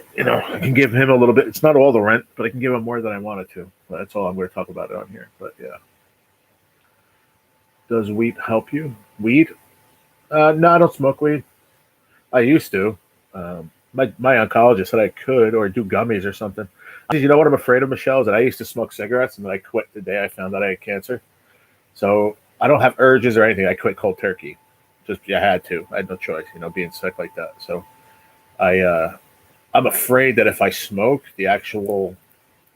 can give him a little bit. It's not all the rent, but I can give him more than I wanted to. That's all I'm going to talk about it on here. But yeah, Does weed help you? Weed? No, I don't smoke weed. I used to. My oncologist said I could, or do gummies or something. You know what I'm afraid of, Michelle? Is that I used to smoke cigarettes and then I quit the day I found out I had cancer. So I don't have urges or anything. I quit cold turkey. Just I had to. I had no choice, being sick like that. So I'm afraid that if I smoke, the actual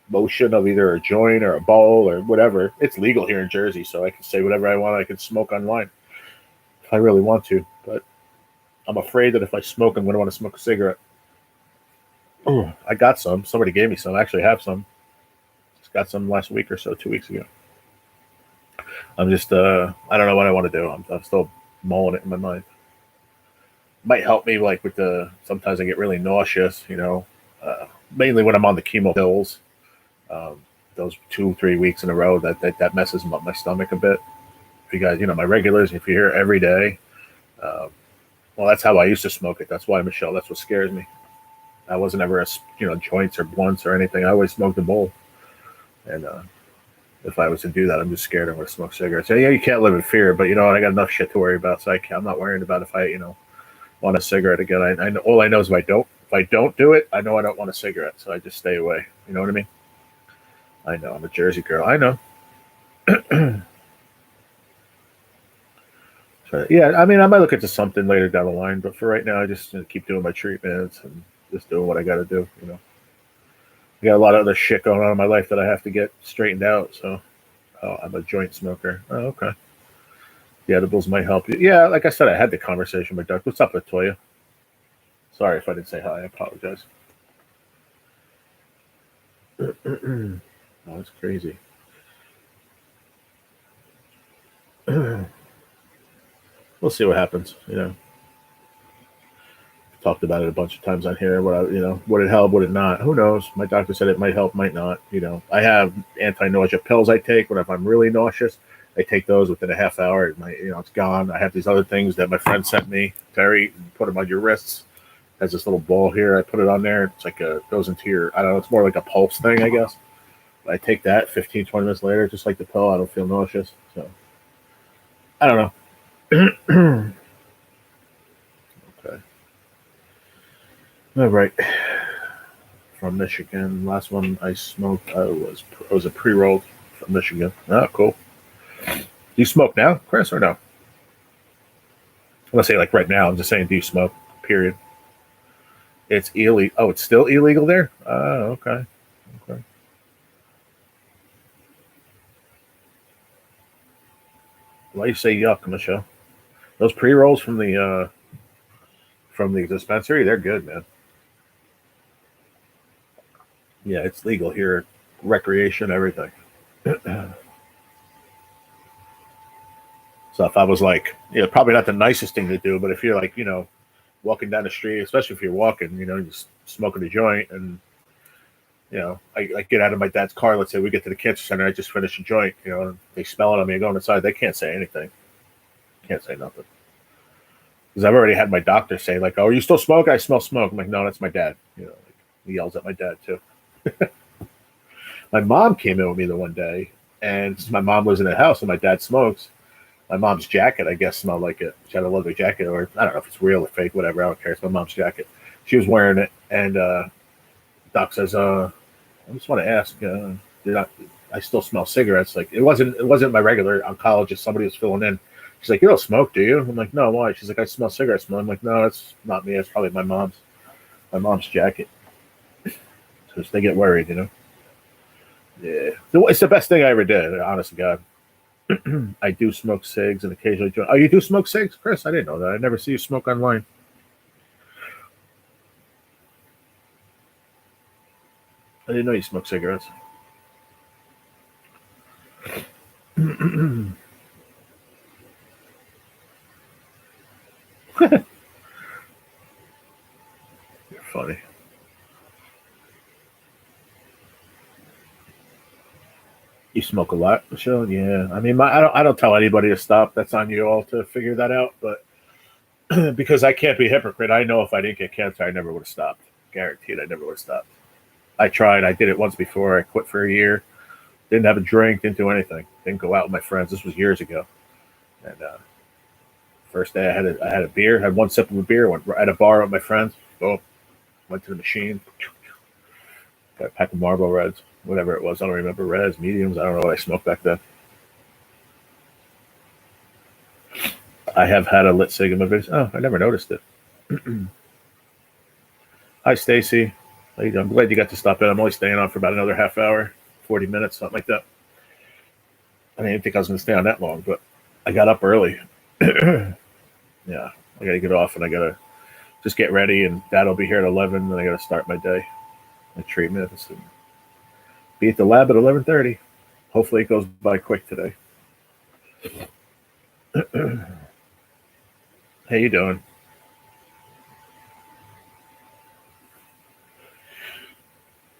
motion of either a joint or a bowl or whatever, it's legal here in Jersey, so I can say whatever I want. I can smoke online if I really want to, but I'm afraid that if I smoke, I'm going to want to smoke a cigarette. Oh, I got some. Somebody gave me some. I actually have some. Just got some last week or so, 2 weeks ago. I'm just, I don't know what I want to do. I'm still mulling it in my mind. Might help me, like with sometimes I get really nauseous, mainly when I'm on the chemo pills. Those 2-3 weeks in a row, that messes up my stomach a bit. If you guys, my regulars, if you're here every day, well, that's how I used to smoke it. That's why, Michelle, that's what scares me. I wasn't ever joints or blunts or anything. I always smoked a bowl. And if I was to do that, I'm just scared I'm going to smoke cigarettes. Yeah, you can't live in fear, but you know what? I got enough shit to worry about, so I'm not worrying about if I, want a cigarette again. I know, all I know is if I don't do it, I know I don't want a cigarette, so I just stay away. You know what I mean? I know. I'm a Jersey girl. I know. So, yeah, I mean, I might look into something later down the line, but for right now, I just keep doing my treatments and just doing what I got to do. I got a lot of other shit going on in my life that I have to get straightened out. So, I'm a joint smoker. Oh, okay. The edibles might help you. Yeah, like I said, I had the conversation with Doug. What's up, Latoya? Sorry if I didn't say hi. I apologize. Oh, that's crazy. We'll see what happens. Talked about it a bunch of times on here. Would it help? Would it not? Who knows? My doctor said it might help, might not. I have anti-nausea pills I take if I'm really nauseous. I take those within a half hour. It's gone. I have these other things that my friend sent me. Terry, put them on your wrists. Has this little ball here. I put it on there. It's like goes into your. I don't know. It's more like a pulse thing, I guess. I take that 15, 20 minutes later, just like the pill. I don't feel nauseous. So I don't know. Okay. All right. From Michigan. Last one I smoked was a pre-rolled from Michigan. Oh, cool. Do you smoke now, Chris, or no? I'm gonna say like right now. I'm just saying, do you smoke? Period. It's illegal. Oh, it's still illegal there? Oh, okay. Okay. Why you say yuck, Michelle? Those pre-rolls from the dispensary, they're good, man. Yeah, it's legal here. Recreation, everything. So if I was like, probably not the nicest thing to do, but if you're like, walking down the street, especially if you're walking, just smoking a joint, and I get out of my dad's car. Let's say we get to the cancer center, I just finished a joint. And they smell it on me going inside. They can't say anything. Can't say nothing because I've already had my doctor say like, "Oh, are you still smoking? I smell smoke." I'm like, "No, that's my dad." He yells at my dad too. My mom came in with me the one day, and my mom lives in the house, and my dad smokes. My mom's jacket, I guess, smelled like it. She had a leather jacket, or I don't know if it's real or fake, whatever. I don't care. It's my mom's jacket. She was wearing it, and Doc says, "I just want to ask, did I still smell cigarettes?" Like it wasn't my regular oncologist. Somebody was filling in. She's like, "You don't smoke, do you?" I'm like, "No, why?" She's like, "I smell cigarette smell." I'm like, "No, it's not me. It's probably my mom's jacket." So they get worried, Yeah, it's the best thing I ever did. Honest to God. I do smoke cigs and occasionally join. Oh, you do smoke cigs, Chris? I didn't know that. I never see you smoke online. I didn't know you smoke cigarettes. You're funny. You smoke a lot, Michelle? Yeah. I mean, I don't tell anybody to stop. That's on you all to figure that out. But because I can't be a hypocrite, I know if I didn't get cancer, I never would have stopped. Guaranteed, I never would have stopped. I tried. I did it once before. I quit for a year. Didn't have a drink. Didn't do anything. Didn't go out with my friends. This was years ago. And first day I had a beer, had one sip of a beer, went at a bar with my friends. Boom, went to the machine, got a pack of Marlboro Reds, whatever it was. I don't remember, Reds, mediums. I don't know what I smoked back then. I have had a lit cig in my videos. Oh, I never noticed it. Hi, Stacy. I'm glad you got to stop in. I'm only staying on for about another half hour, 40 minutes, something like that. I didn't think I was going to stay on that long, but I got up early. Yeah, I got to get off and I got to just get ready, and Dad will be here at 11, and I got to start my day, my treatment. Be at the lab at 11:30. Hopefully, it goes by quick today. How you doing?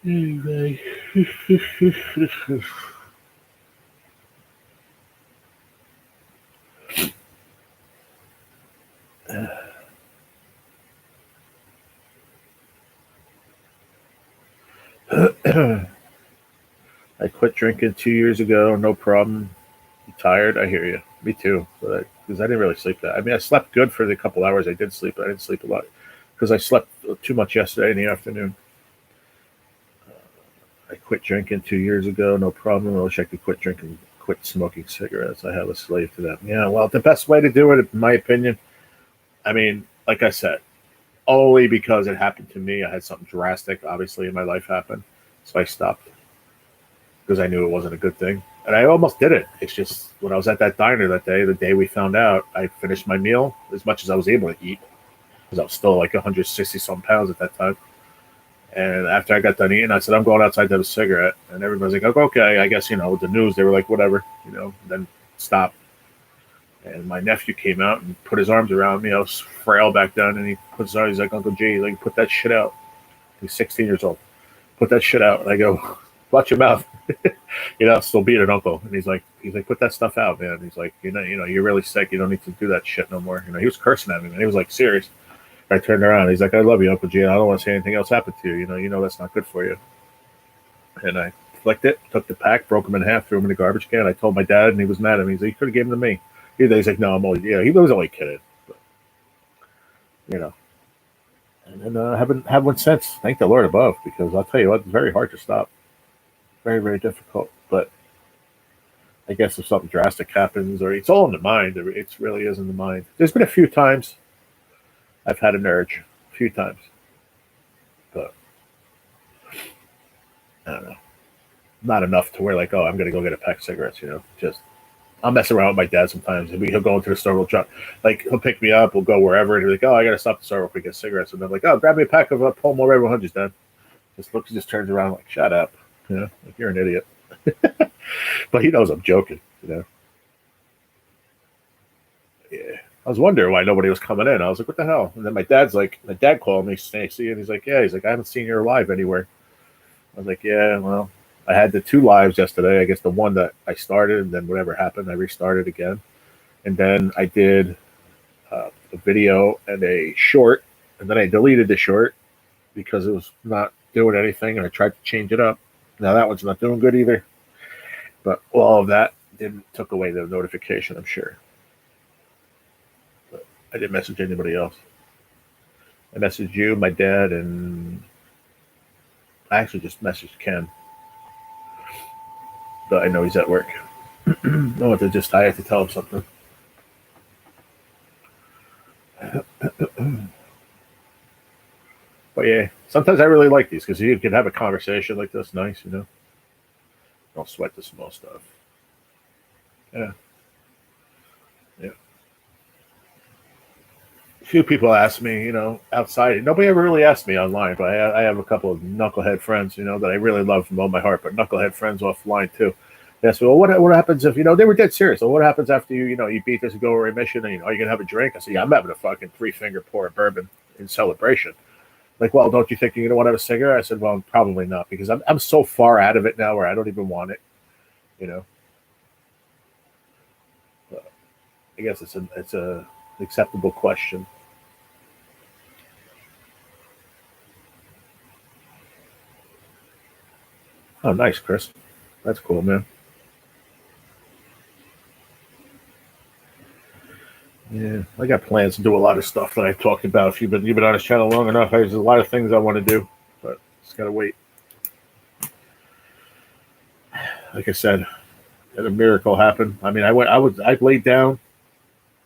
Anyway. I quit drinking 2 years ago. No problem. You tired? I hear you. Me too. Because I didn't really sleep that. I mean, I slept good for the couple hours I did sleep, but I didn't sleep a lot because I slept too much yesterday in the afternoon. I quit drinking 2 years ago. No problem. I wish I could quit smoking cigarettes. I have a slave to them. Yeah, well, the best way to do it, in my opinion, I mean, like I said, only because it happened to me. I had something drastic, obviously, in my life happen. So I stopped because I knew it wasn't a good thing. And I almost did it. It's just when I was at that diner that day, the day we found out, I finished my meal as much as I was able to eat because I was still like 160 some pounds at that time. And after I got done eating, I said, I'm going outside to have a cigarette. And everybody's like, okay, I guess, with the news, they were like, whatever, then stop. And my nephew came out and put his arms around me. I was frail back then. And he put his arms, he's like, Uncle G, like, put that shit out. He's 16 years old. Put that shit out. And I go, watch your mouth. Still being an uncle. And he's like, put that stuff out, man. He's like, you're really sick. You don't need to do that shit no more. He was cursing at me, man. He was like, serious. I turned around. He's like, I love you, Uncle G. I don't want to see anything else happen to you. You know that's not good for you. And I flicked it, took the pack, broke him in half, threw him in the garbage can. I told my dad, and he was mad at me. He's like, you could have given them to me. He's like, no, I'm only, he was only kidding. But, And then I haven't had one since. Thank the Lord above, because I'll tell you what, it's very hard to stop. Very, very difficult. But I guess if something drastic happens, or it's all in the mind, it really is in the mind. There's been a few times I've had an urge, a few times. But I don't know. Not enough to where, like, oh, I'm going to go get a pack of cigarettes, Just, I'll mess around with my dad sometimes. He'll go into the store, he'll pick me up, we'll go wherever, and he'll be like, oh, I got to stop at the store real quick, get cigarettes. And I'm like, oh, grab me a pack of Palmo Red 100s, Dad. Just turns around like, shut up. Like, you're an idiot. But he knows I'm joking, Yeah. I was wondering why nobody was coming in. I was like, what the hell? And then my dad called me, Stacy, and he's like, I haven't seen you live anywhere. I was like, yeah, well, I had the 2 lives yesterday. I guess the one that I started, and then whatever happened, I restarted again. And then I did a video and a short, and then I deleted the short because it was not doing anything, and I tried to change it up. Now that one's not doing good either. But all of that took away the notification, I'm sure. But I didn't message anybody else. I messaged you, my dad, and I actually just messaged Ken. But I know he's at work. I have to tell him something. But yeah, sometimes I really like these because you can have a conversation like this. Nice, Don't sweat the small stuff. Yeah. A few people ask me, outside. Nobody ever really asked me online, but I have a couple of knucklehead friends, that I really love from all my heart, but knucklehead friends offline too. They asked me, well, what happens if, they were dead serious. Well, what happens after you beat this and go remission and, are you going to have a drink? I said, yeah, I'm having a fucking 3-finger pour of bourbon in celebration. Like, well, don't you think you're going to want to have a cigarette? I said, well, probably not, because I'm so far out of it now where I don't even want it, But I guess it's a acceptable question. Oh, nice, Chris. That's cool, man. Yeah, I got plans to do a lot of stuff that I've talked about. If you've been on this channel long enough, there's a lot of things I want to do, but just gotta wait. Like I said, had a miracle happen. I mean, I laid down.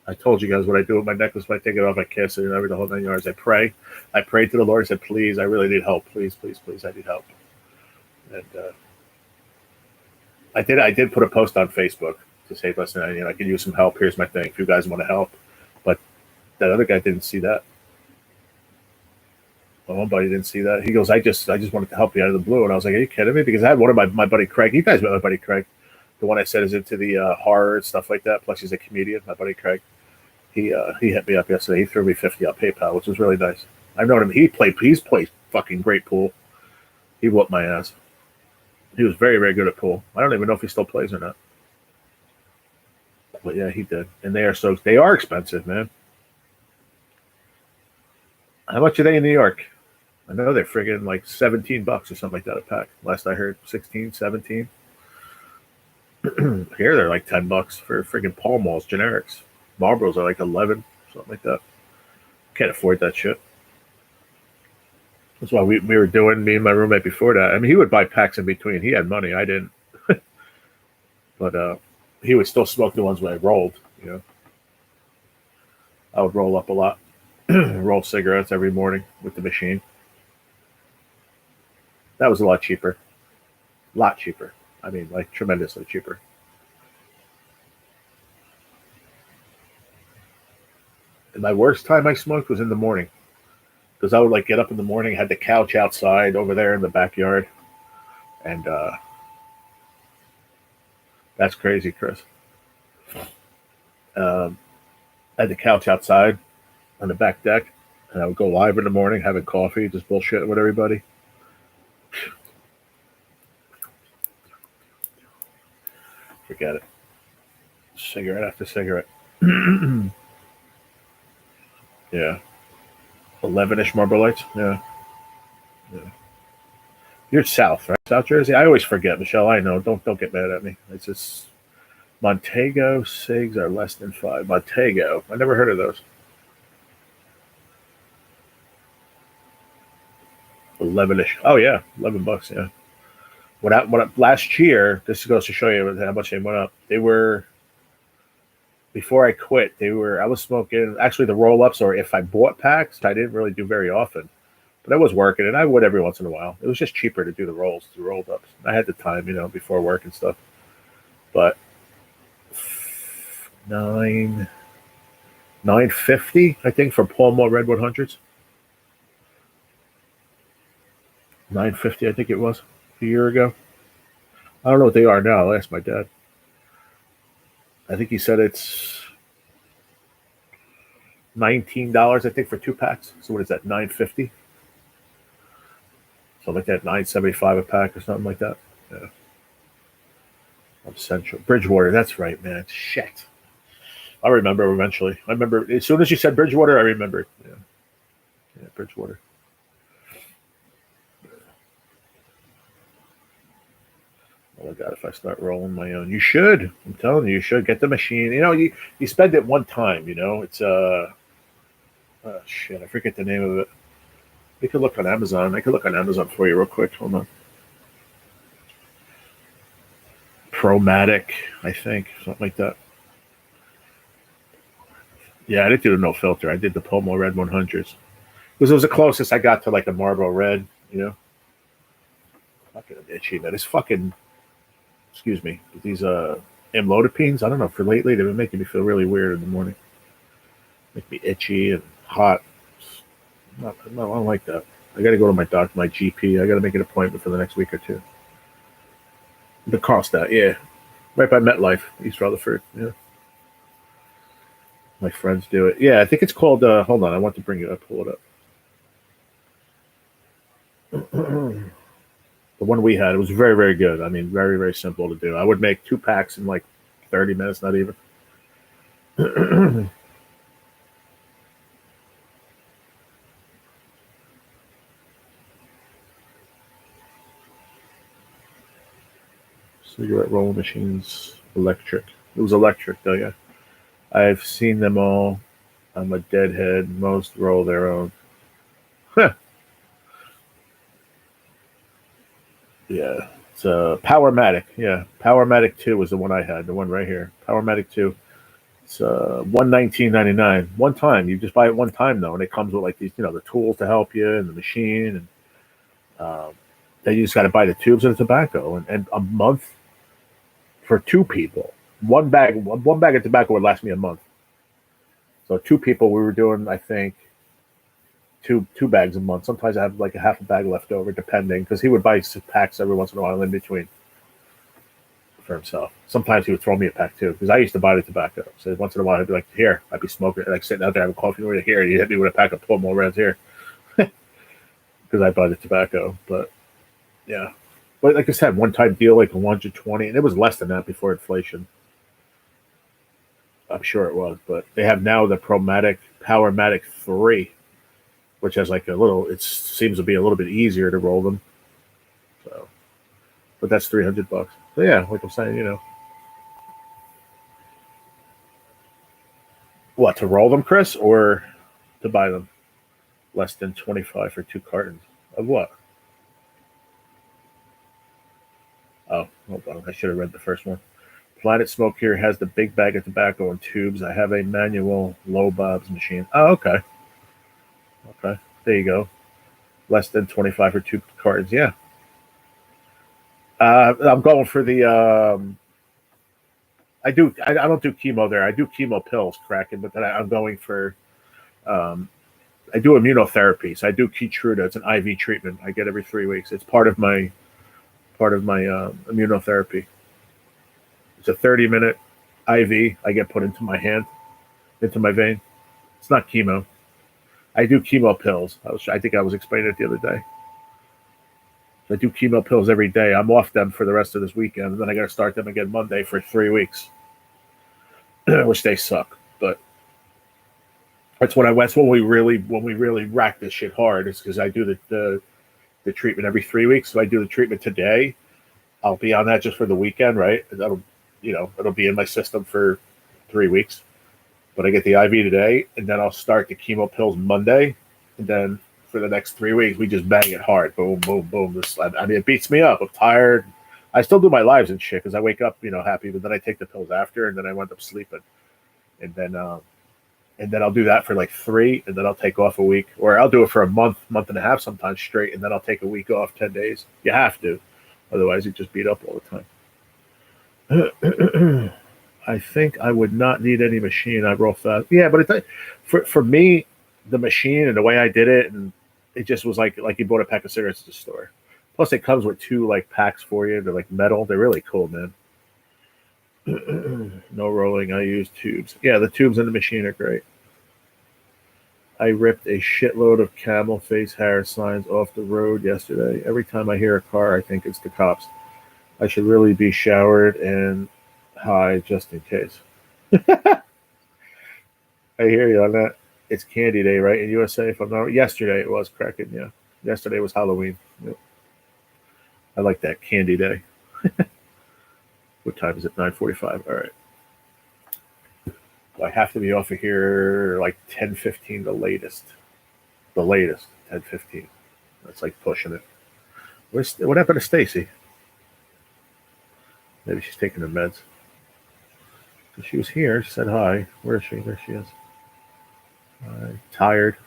I told you guys what I do with my necklace when I take it off. I kiss it and every the whole 9 yards. I pray. I prayed to the Lord. I said, please, I really need help. Please, please, please, I need help. And I did put a post on Facebook to say, listen, I can use some help. Here's my thing. If you guys want to help, but that other guy didn't see that. My one buddy didn't see that. He goes, I just wanted to help you out of the blue. And I was like, are you kidding me? Because I had one of my buddy Craig. You guys met my buddy Craig. The one I said is into the horror and stuff like that. Plus, he's a comedian. My buddy Craig. He hit me up yesterday. He threw me 50 on PayPal, which was really nice. I've known him. He's played fucking great pool. He whooped my ass. He was very, very good at pool. I don't even know if he still plays or not. But yeah, he did. And they are expensive, man. How much are they in New York? I know they're friggin' like $17 or something like that a pack. Last I heard, 16, 17. Here they're like $10 for friggin' Pall Malls generics. Marlboros are like 11, something like that. Can't afford that shit. That's why we were doing, me and my roommate before that. I mean, he would buy packs in between. He had money. I didn't. But he would still smoke the ones when I rolled, you know. I would roll up a lot. Roll cigarettes every morning with the machine. That was a lot cheaper. Lot cheaper. I mean, like tremendously cheaper. And my worst time I smoked was in the morning. Because I would like get up in the morning, had the couch outside over there in the backyard. And that's crazy, Chris. I had the couch outside on the back deck. And I would go live in the morning having coffee, just bullshitting with everybody. Forget it. Cigarette after cigarette. Yeah. 11-ish Marlboro Lights. Yeah. You're south, right? South Jersey? I always forget, Michelle. I know. Don't get mad at me. It's just Montego cigs are less than $5. Montego. I never heard of those. 11-ish. Oh yeah, $11. Yeah. Last year? This goes to show you how much they went up. They were, before I quit. I was smoking actually the roll ups, or if I bought packs, I didn't really do very often. But I was working, and I would every once in a while. It was just cheaper to do the rolled ups. I had the time, before work and stuff. But $9.50, I think, for Pall Mall Red 100s. $9.50, I think it was a year ago. I don't know what they are now. I'll ask my dad. I think he said it's $19, I think, for 2 packs. So what is that? $9.50. Something like that. $9.75 a pack or something like that. Yeah. I'm Central Bridgewater. That's right, man. Shit. I remember eventually. I remember as soon as you said Bridgewater, I remembered. Yeah, Bridgewater. Oh my God, if I start rolling my own, you should. I'm telling you, you should get the machine. You spend it one time. It's shit. I forget the name of it. You could look on Amazon. I could look on Amazon for you real quick. Hold on. Promatic, I think, something like that. Yeah, I didn't do the no filter. I did the Pall Mall Red 100s because it was the closest I got to like a Marlboro Red. Fucking itchy, man. It's fucking. Excuse me. These amlodipines. I don't know. For lately, they've been making me feel really weird in the morning. Make me itchy and hot. I don't like that. I got to go to my doctor, my GP. I got to make an appointment for the next week or two. The Carlstadt, yeah. Right by MetLife, East Rutherford. Yeah. My friends do it. Yeah, I think it's called, hold on, I want to bring it up, pull it up. The one we had, it was very, very good. I mean, very, very simple to do. I would make 2 packs in like 30 minutes, not even. Cigarette roll machines, electric. It was electric, though, yeah. I've seen them all. I'm a deadhead. Most roll their own. Huh. Yeah. It's Powermatic. Yeah. Powermatic 2 was the one I had. The one right here. Powermatic 2. It's $119.99. One time. You just buy it one time though, and it comes with like these, the tools to help you and the machine, and then you just got to buy the tubes and the tobacco, and a month for two people. One bag of tobacco would last me a month. So two people, we were doing, I think, two bags a month. Sometimes I have like a half a bag left over, depending, because he would buy packs every once in a while in between for himself. Sometimes he would throw me a pack too, because I used to buy the tobacco. So once in a while, I'd be like, "Here," I'd be smoking, like sitting out there having coffee over here. And you hit me with a pack of pull more rounds here, because I buy the tobacco. But yeah, but like I said, one time deal like 120, and it was less than that before inflation. I'm sure it was, but they have now the Powermatic 3, which has like a little. It seems to be a little bit easier to roll them. So, but that's $300. So yeah, like I'm saying, what to roll them, Chris, or to buy them? Less than 25 for 2 cartons of what? Oh, hold on, I should have read the first one. Planet Smoke here has the big bag of tobacco in tubes. I have a manual low bobs machine. Oh, okay, okay, there you go. Less than 25 for 2 cartons. Yeah, I'm going for the. I do. I don't do chemo there. I do chemo pills, cracking, but then I'm going for. Um, I do immunotherapy, so I do Keytruda. It's an IV treatment I get every 3 weeks. It's part of my immunotherapy. It's a 30-minute IV I get put into my hand, into my vein. It's not chemo. I do chemo pills. I think I was explaining it the other day. I do chemo pills every day. I'm off them for the rest of this weekend, and then I got to start them again Monday for 3 weeks, which they suck. But that's when I went. When we really rack this shit hard. Is because I do the treatment every 3 weeks. So I do the treatment today. I'll be on that just for the weekend, right? And it'll be in my system for 3 weeks. But I get the IV today, and then I'll start the chemo pills Monday, and then for the next 3 weeks we just bang it hard, boom, boom, boom. I mean, it beats me up. I'm tired. I still do my lives and shit because I wake up, happy, but then I take the pills after, and then I wind up sleeping, and then I'll do that for like 3, and then I'll take off a week, or I'll do it for a month and a half, sometimes straight, and then I'll take a week off, 10 days. You have to, otherwise you just beat up all the time. I think I would not need any machine. I roll fast. Yeah, but for me, the machine and the way I did it, and it just was like you bought a pack of cigarettes at the store. Plus, it comes with 2 like packs for you. They're like metal. They're really cool, man. No rolling. I use tubes. Yeah, the tubes in the machine are great. I ripped a shitload of camel face hair signs off the road yesterday. Every time I hear a car, I think it's the cops. I should really be showered and high just in case. I hear you on that. It's Candy Day, right? In USA, if I'm not yesterday, it was cracking. Yeah, yesterday was Halloween. Yep. I like that Candy Day. What time is it? 9:45. All right. Well, I have to be off of here like 10:15, the latest. The latest 10:15. That's like pushing it. What happened to Stacy? Maybe she's taking her meds. She was here. She said hi. Where is she? There she is. Tired.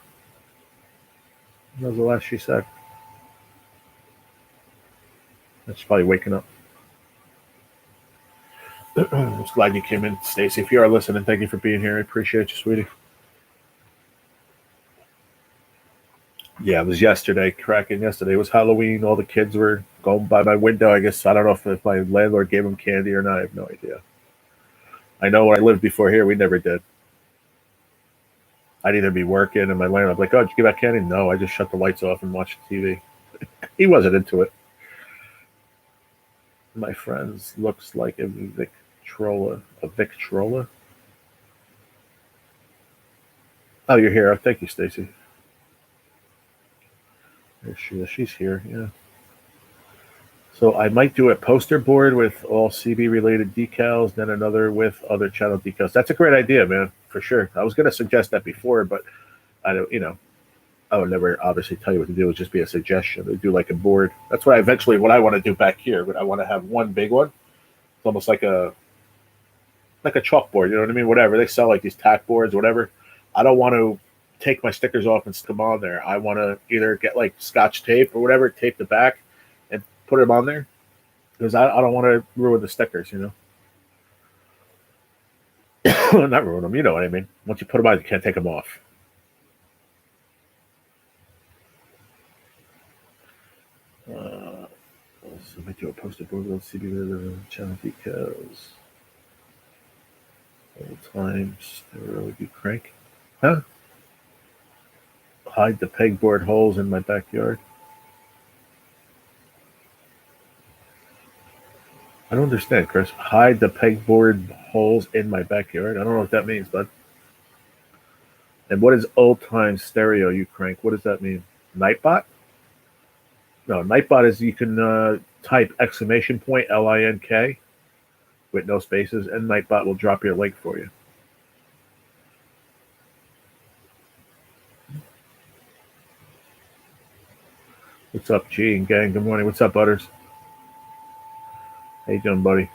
That was the last she said. She's probably waking up. I'm just glad you came in, Stacy. If you are listening, thank you for being here. I appreciate you, sweetie. Yeah, it was yesterday. Cracking yesterday. It was Halloween. All the kids were going by my window. I guess I don't know if my landlord gave them candy or not. I have no idea. I know when I lived before here, we never did. I'd either be working and my landlord would be like, "Oh, did you give out candy?" No, I just shut the lights off and watched TV. He wasn't into it. My friends looks like a Victrola. A Victrola? Oh, you're here. Thank you, Stacy. There she is. She's here. Yeah. So I might do a poster board with all CB related decals, then another with other channel decals. That's a great idea, man, for sure. I was going to suggest that before, but I don't, I would never obviously tell you what to do. It would just be a suggestion to do like a board. That's what I want to do back here. But I want to have one big one. It's almost like a chalkboard. You know what I mean? Whatever they sell, like these tack boards, whatever. I don't want to take my stickers off and stick them on there. I want to either get like Scotch tape or whatever, tape the back, and put them on there because I don't want to ruin the stickers. Not ruin them. You know what I mean? Once you put them on, you can't take them off. So I do a poster board with CB channel decals. Old times, they were really good crank. Huh? Hide the pegboard holes in my backyard. I don't understand, Chris. Hide the pegboard holes in my backyard. I don't know what that means, bud. And what is old time stereo you crank? What does that mean? Nightbot? No, Nightbot is you can type exclamation point LINK with no spaces, and Nightbot will drop your link for you. What's up, G and gang? Good morning. What's up, Butters? How you doing, buddy?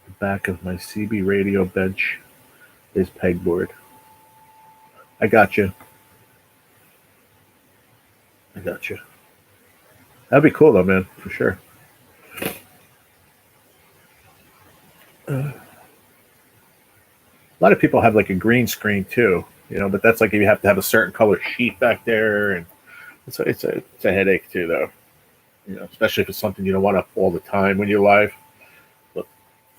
The back of my CB radio bench is pegboard. I got you. That'd be cool, though, man, for sure. A lot of people have like a green screen too, but that's like you have to have a certain color sheet back there, and it's a headache too, though. Especially if it's something you don't want up all the time when you're live. But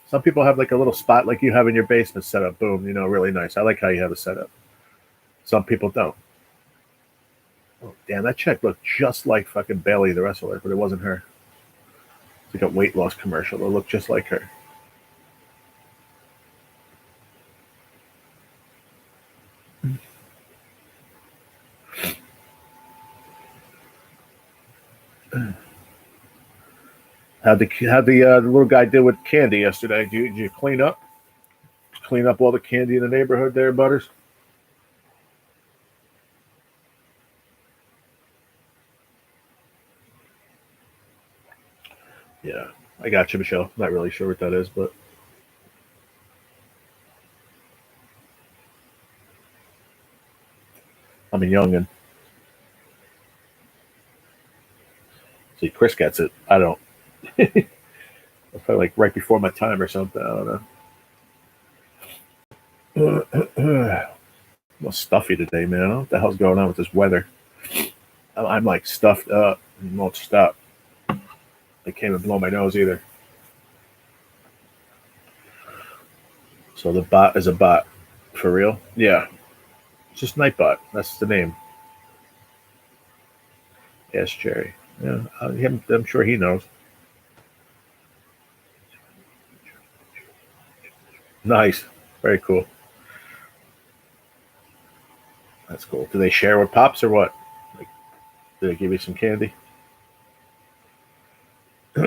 some people have like a little spot like you have in your basement set up. Boom, really nice. I like how you have it set up. Some people don't. Oh, damn, that chick looked just like fucking Bailey, the wrestler, but it wasn't her. It's like a weight loss commercial. It looked just like her. How'd the little guy did with candy yesterday? Did you clean up? Clean up all the candy in the neighborhood there, Butters? Yeah, I got you, Michelle. Not really sure what that is, but I'm a youngin'. See, Chris gets it. I don't. It's probably like right before my time or something. I don't know. I'm stuffy today, man. I don't know what the hell's going on with this weather. I'm like stuffed up and won't stop. I can't even blow my nose either. So the bot is a bot. For real? Yeah. It's just Nightbot. That's the name. Yes, Jerry. Yeah, I'm sure he knows. Nice. Very cool. That's cool. Do they share with Pops or what? Like, do they give you some candy? I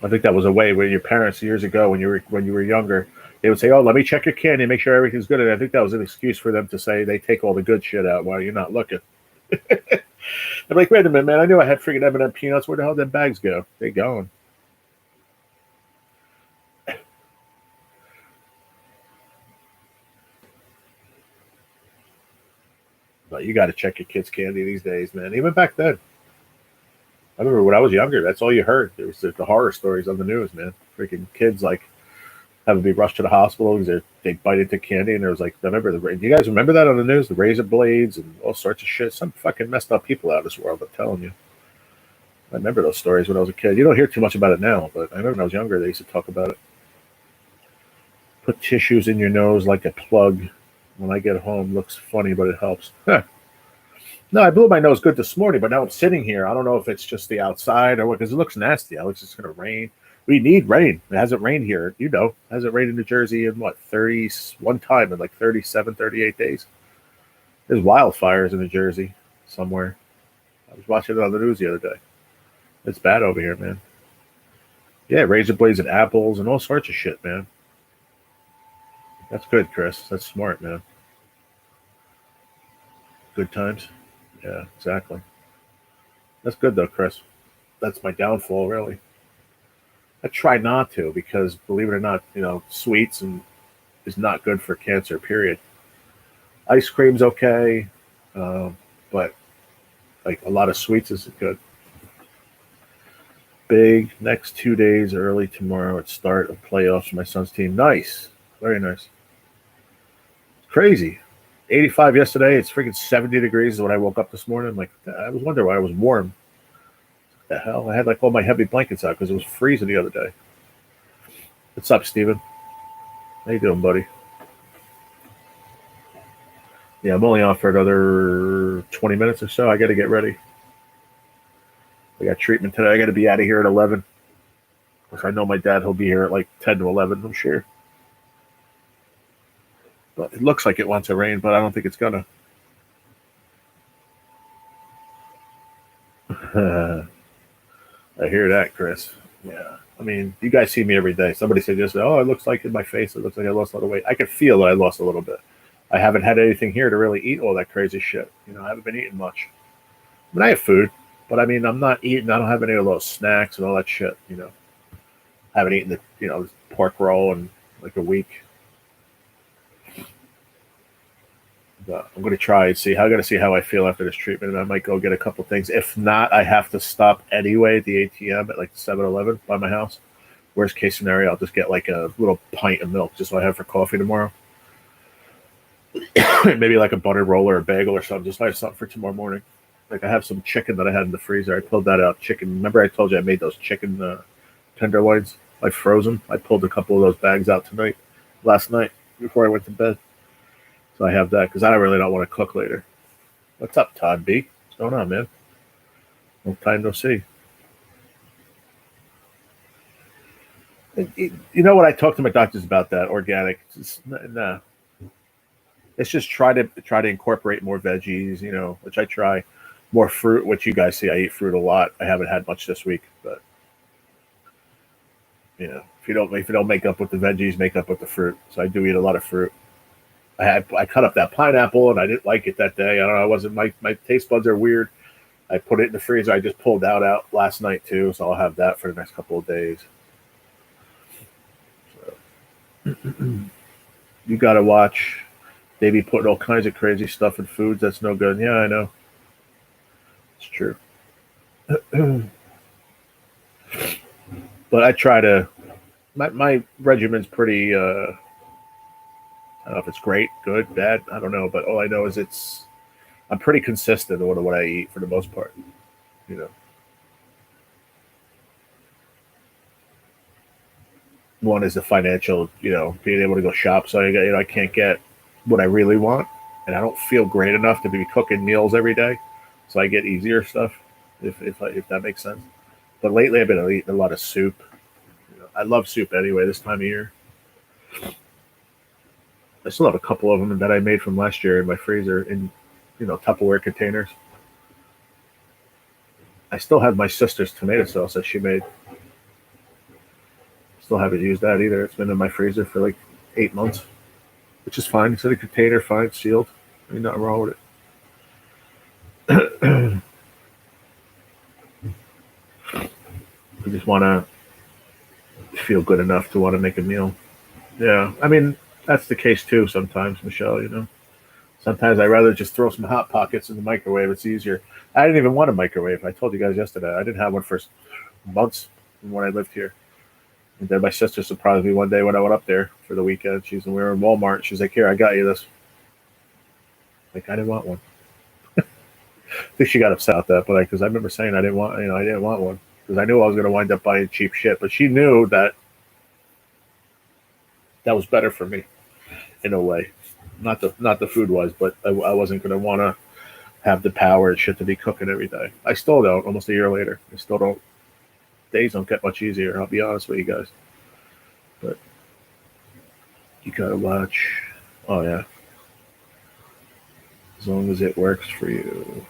think that was a way where your parents years ago, when you were younger, they would say, "Oh, let me check your candy, make sure everything's good." And I think that was an excuse for them to say they take all the good shit out while you're not looking. I'm like, wait a minute, man! I knew I had freaking M&M peanuts. Where the hell did bags go? They're gone. But you got to check your kids' candy these days, man. Even back then. I remember when I was younger, that's all you heard. There was the horror stories on the news, man. Freaking kids like having to be rushed to the hospital because they bite into candy, and there was like, do you guys remember that on the news? The razor blades and all sorts of shit. Some fucking messed up people out of this world, I'm telling you. I remember those stories when I was a kid. You don't hear too much about it now, but I remember when I was younger, they used to talk about it. Put tissues in your nose like a plug. When I get home, looks funny, but it helps. Huh. No, I blew my nose good this morning, but now I'm sitting here. I don't know if it's just the outside or what, because it looks nasty. It looks like it's going to rain. We need rain. It hasn't rained here. You know, it hasn't rained in New Jersey in what, 31 time in like 37, 38 days. There's wildfires in New Jersey somewhere. I was watching it on the news the other day. It's bad over here, man. Yeah, razor blades and apples and all sorts of shit, man. That's good, Chris. That's smart, man. Good times. Yeah, exactly. That's good, though, Chris. That's my downfall, really. I try not to because, believe it or not, sweets and is not good for cancer, period. Ice cream's okay, but like a lot of sweets isn't good. Big next 2 days, early tomorrow at start of playoffs for my son's team. Nice. Very nice. Crazy. 85 yesterday. It's freaking 70 degrees when I woke up this morning. Like, I was wondering why I was warm. What the hell? I had like all my heavy blankets out because it was freezing the other day. What's up, Steven? How you doing, buddy? Yeah, I'm only on for another 20 minutes or so. I got to get ready. I got treatment today. I got to be out of here at 11. Because I know my dad, he'll be here at like 10 to 11, I'm sure. But it looks like it wants to rain, but I don't think it's going to. I hear that, Chris. Yeah. I mean, you guys see me every day. Somebody said yesterday, oh, it looks like in my face, it looks like I lost a lot of weight. I could feel that I lost a little bit. I haven't had anything here to really eat all that crazy shit. I haven't been eating much. I mean, I have food, but I mean, I'm not eating. I don't have any of those snacks and all that shit. I haven't eaten the pork roll in like a week. But I'm going to try and see. I got to see how I feel after this treatment, and I might go get a couple things. If not, I have to stop anyway at the ATM at like 7-Eleven by my house. Worst case scenario, I'll just get like a little pint of milk just so I have for coffee tomorrow. Maybe like a buttered roll or a bagel or something. Just so I have something for tomorrow morning. Like I have some chicken that I had in the freezer. I pulled that out. Chicken. Remember I told you I made those chicken tenderloins? I froze them. I pulled a couple of those bags out last night before I went to bed. So I have that because I really don't want to cook later. What's up, Todd B? What's going on, man? Long time no see. You know what? I talked to my doctors about that organic. Nah. It's just try to incorporate more veggies, which I try. More fruit, which you guys see. I eat fruit a lot. I haven't had much this week, but if you don't make up with the veggies, make up with the fruit. So I do eat a lot of fruit. I cut up that pineapple and I didn't like it that day. I don't know. I wasn't my taste buds are weird. I put it in the freezer. I just pulled that out last night too, so I'll have that for the next couple of days. So you got to watch. They be putting all kinds of crazy stuff in foods that's no good. Yeah, I know. It's true. But I try to. My regimen's pretty. I don't know if it's great, good, bad. I don't know, but all I know is I'm pretty consistent on what I eat for the most part. One is the financial, being able to go shop. So I can't get what I really want, and I don't feel great enough to be cooking meals every day. So I get easier stuff, if that makes sense. But lately I've been eating a lot of soup. I love soup anyway this time of year. I still have a couple of them that I made from last year in my freezer in, Tupperware containers. I still have my sister's tomato sauce that she made. Still haven't used that either. It's been in my freezer for like 8 months, which is fine. It's in a container, fine, sealed. Ain't nothing wrong with it. I just want to feel good enough to want to make a meal. Yeah, I mean, that's the case too sometimes, Michelle, Sometimes I'd rather just throw some Hot Pockets in the microwave. It's easier. I didn't even want a microwave. I told you guys yesterday. I didn't have one for months when I lived here. And then my sister surprised me one day when I went up there for the weekend. We were in Walmart. She's like, here, I got you this. Like, I didn't want one. I think she got upset at that, but because I remember saying I didn't want one because I knew I was going to wind up buying cheap shit. But she knew that was better for me in a way. Not the food wise, but I wasn't going to want to have the power and shit to be cooking every day. I still don't. Almost a year later, I still don't days don't get much easier. I'll be honest with you guys. But you gotta watch. Oh yeah, as long as it works for you.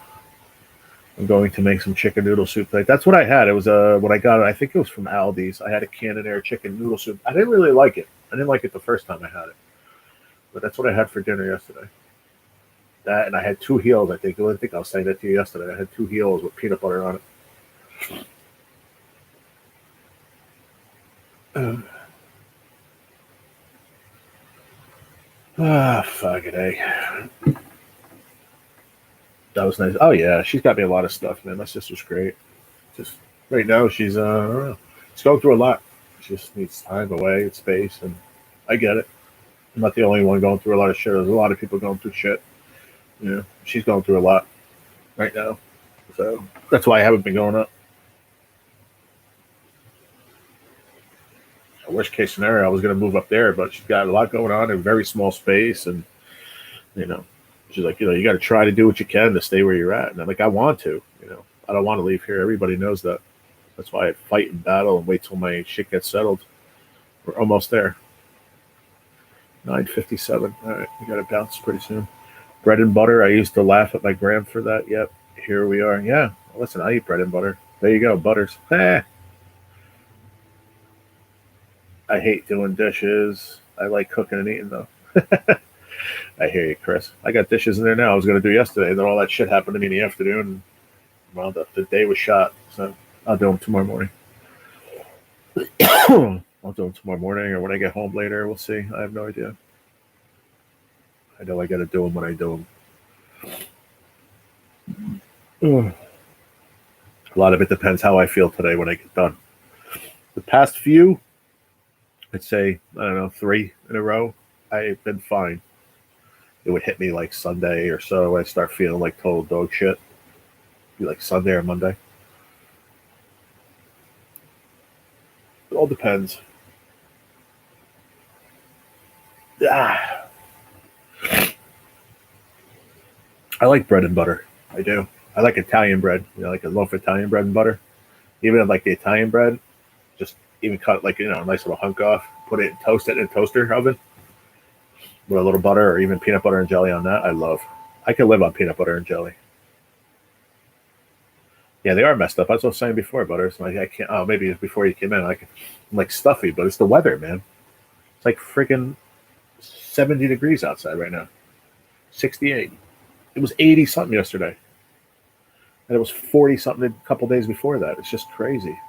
I'm going to make some chicken noodle soup today. That's what I had. It was when I got it. I think it was from Aldi's. I had a Cannonair chicken noodle soup. I didn't really like it. I didn't like it the first time I had it, but that's what I had for dinner yesterday. That, and I had 2 heels. I think I was saying that to you yesterday. I had 2 heels with peanut butter on it. Fuck it, eh? That was nice. Oh yeah, she's got me a lot of stuff, man. My sister's great. Just right now, she's I don't know. She's going through a lot. She just needs time away, and space, and I get it. I'm not the only one going through a lot of shit. There's a lot of people going through shit. You know, she's going through a lot right now, so that's why I haven't been going up. Worst case scenario, I was going to move up there, but she's got a lot going on in a very small space, and you know, she's like, you got to try to do what you can to stay where you're at. And I'm like, I want to, I don't want to leave here. Everybody knows that. That's why I fight and battle and wait till my shit gets settled. We're almost there. 9:57. All right, we got to bounce pretty soon. Bread and butter. I used to laugh at my gram for that. Yep, here we are. Yeah, well, listen, I eat bread and butter. There you go, butters. I hate doing dishes. I like cooking and eating, though. I hear you, Chris. I got dishes in there now I was going to do yesterday. Then all that shit happened to me in the afternoon. Well, the day was shot. So I'll do them tomorrow morning. I'll do them tomorrow morning or when I get home later. We'll see. I have no idea. I know I got to do them when I do them. A lot of it depends how I feel today when I get done. The past few, I'd say, I don't know, 3 in a row, I've been fine. It would hit me like Sunday or so. I start feeling like total dog shit. Be like Sunday or Monday. It all depends. I like bread and butter. I do. I like Italian bread. Like a loaf of Italian bread and butter. Even if like the Italian bread, just even cut like a nice little hunk off, put it, toast it in a toaster oven with a little butter or even peanut butter and jelly on that. I love. I can live on peanut butter and jelly. Yeah, they are messed up. That's what I was saying before, Butters. Like I can't. Oh, maybe it's before you came in. I'm like stuffy, but it's the weather, man. It's like freaking 70 degrees outside right now. 68. It was 80 something yesterday, and it was 40 something a couple days before that. It's just crazy.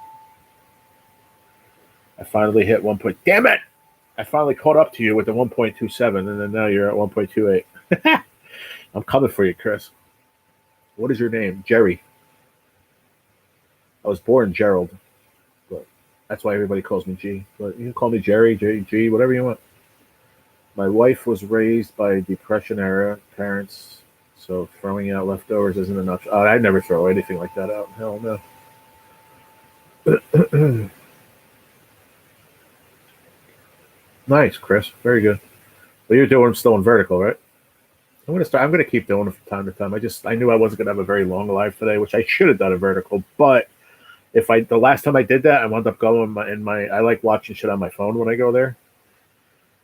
I finally hit 1 point. Damn it! I finally caught up to you with the 1.27, and then now you're at 1.28. I'm coming for you, Chris. What is your name? Jerry. I was born Gerald, but that's why everybody calls me G. But you can call me Jerry, G, whatever you want. My wife was raised by Depression era parents, so throwing out leftovers isn't enough. I never throw anything like that out. Hell no. Nice, Chris. Very good. But you're doing them still in vertical, right? I'm gonna keep doing it from time to time. I knew I wasn't gonna have a very long live today, which I should have done a vertical, but the last time I did that, I wound up going I like watching shit on my phone when I go there.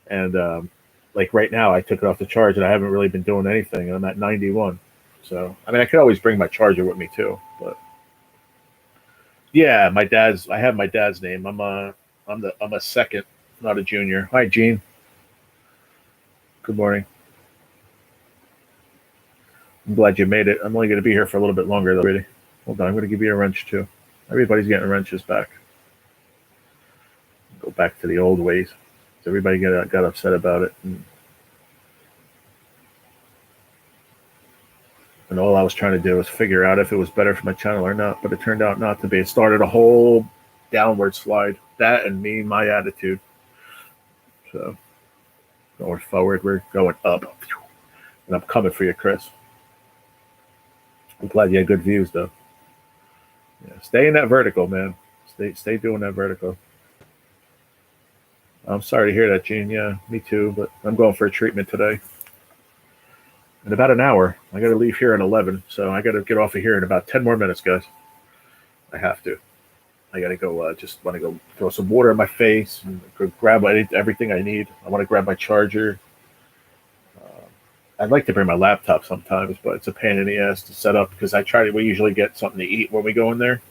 And like right now, I took it off the charge and I haven't really been doing anything. And I'm at 91. So, I mean, I could always bring my charger with me too, but yeah, I have my dad's name. I'm a second, not a junior. Hi, Gene. Good morning. I'm glad you made it. I'm only going to be here for a little bit longer, though, really. Hold on, I'm going to give you a wrench, too. Everybody's getting wrenches back. Go back to the old ways. Everybody got upset about it. And all I was trying to do was figure out if it was better for my channel or not, but it turned out not to be. It started a whole downward slide. That and me, my attitude. So, going forward, we're going up. And I'm coming for you, Chris. I'm glad you had good views, though. Yeah, stay in that vertical, man. Stay doing that vertical. I'm sorry to hear that, Gene. Yeah, me too. But I'm going for a treatment today. In about an hour. I got to leave here at 11, so I got to get off of here in about 10 more minutes, guys. I have to. I got to go. Just want to go throw some water in my face and go grab everything I need. I want to grab my charger. I'd like to bring my laptop sometimes, but it's a pain in the ass to set up because we usually get something to eat when we go in there.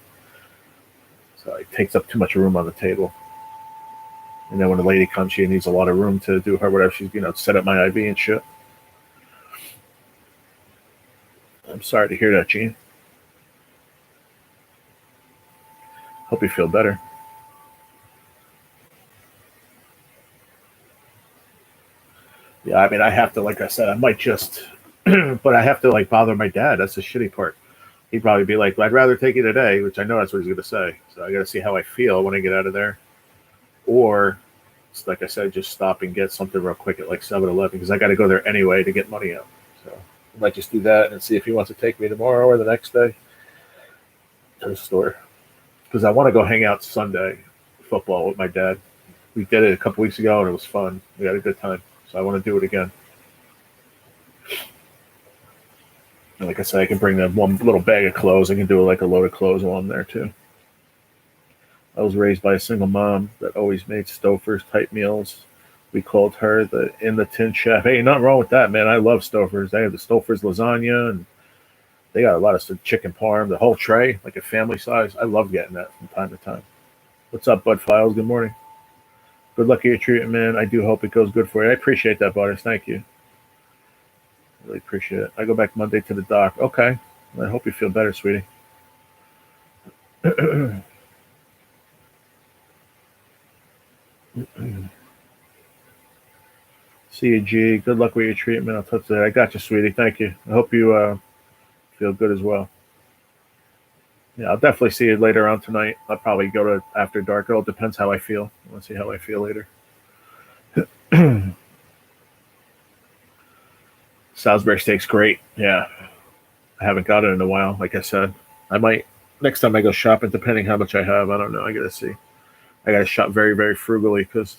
So it takes up too much room on the table. And then when the lady comes, she needs a lot of room to do her whatever she's, set up my IV and shit. I'm sorry to hear that, Gene. Hope you feel better. Yeah, I mean, I have to, like I said, I might just, but I have to, bother my dad. That's the shitty part. He'd probably be like, I'd rather take you today, which I know that's what he's going to say. So I got to see how I feel when I get out of there. Or, like I said, just stop and get something real quick at 7-Eleven because I got to go there anyway to get money out. So I might just do that and see if he wants to take me tomorrow or the next day to the store. Because I want to go hang out Sunday football with my dad. We did it a couple weeks ago and it was fun. We had a good time. So I want to do it again. And like I said, I can bring that one little bag of clothes. I can do a load of clothes while I'm there too. I was raised by a single mom that always made Stouffer's type meals. We called her the in the tin chef. Hey, nothing wrong with that, man. I love Stouffer's. They have the Stouffer's lasagna and they got a lot of chicken parm, the whole tray, like a family size. I love getting that from time to time. What's up, Bud Files? Good morning. Good luck at your treatment, man. I do hope it goes good for you. I appreciate that, Butters. Thank you. Really appreciate it. I go back Monday to the doc. Okay. I hope you feel better, sweetie. See you, G. Good luck with your treatment. I'll touch that. I got you, sweetie. Thank you. I hope you feel good as well. Yeah, I'll definitely see you later on tonight. I'll probably go to after dark. It all depends how I feel. I want to see how I feel later. Salisbury steak's great. Yeah. I haven't got it in a while, like I said. I might, next time I go shopping, depending how much I have. I don't know. I got to see. I got to shop very, very frugally because,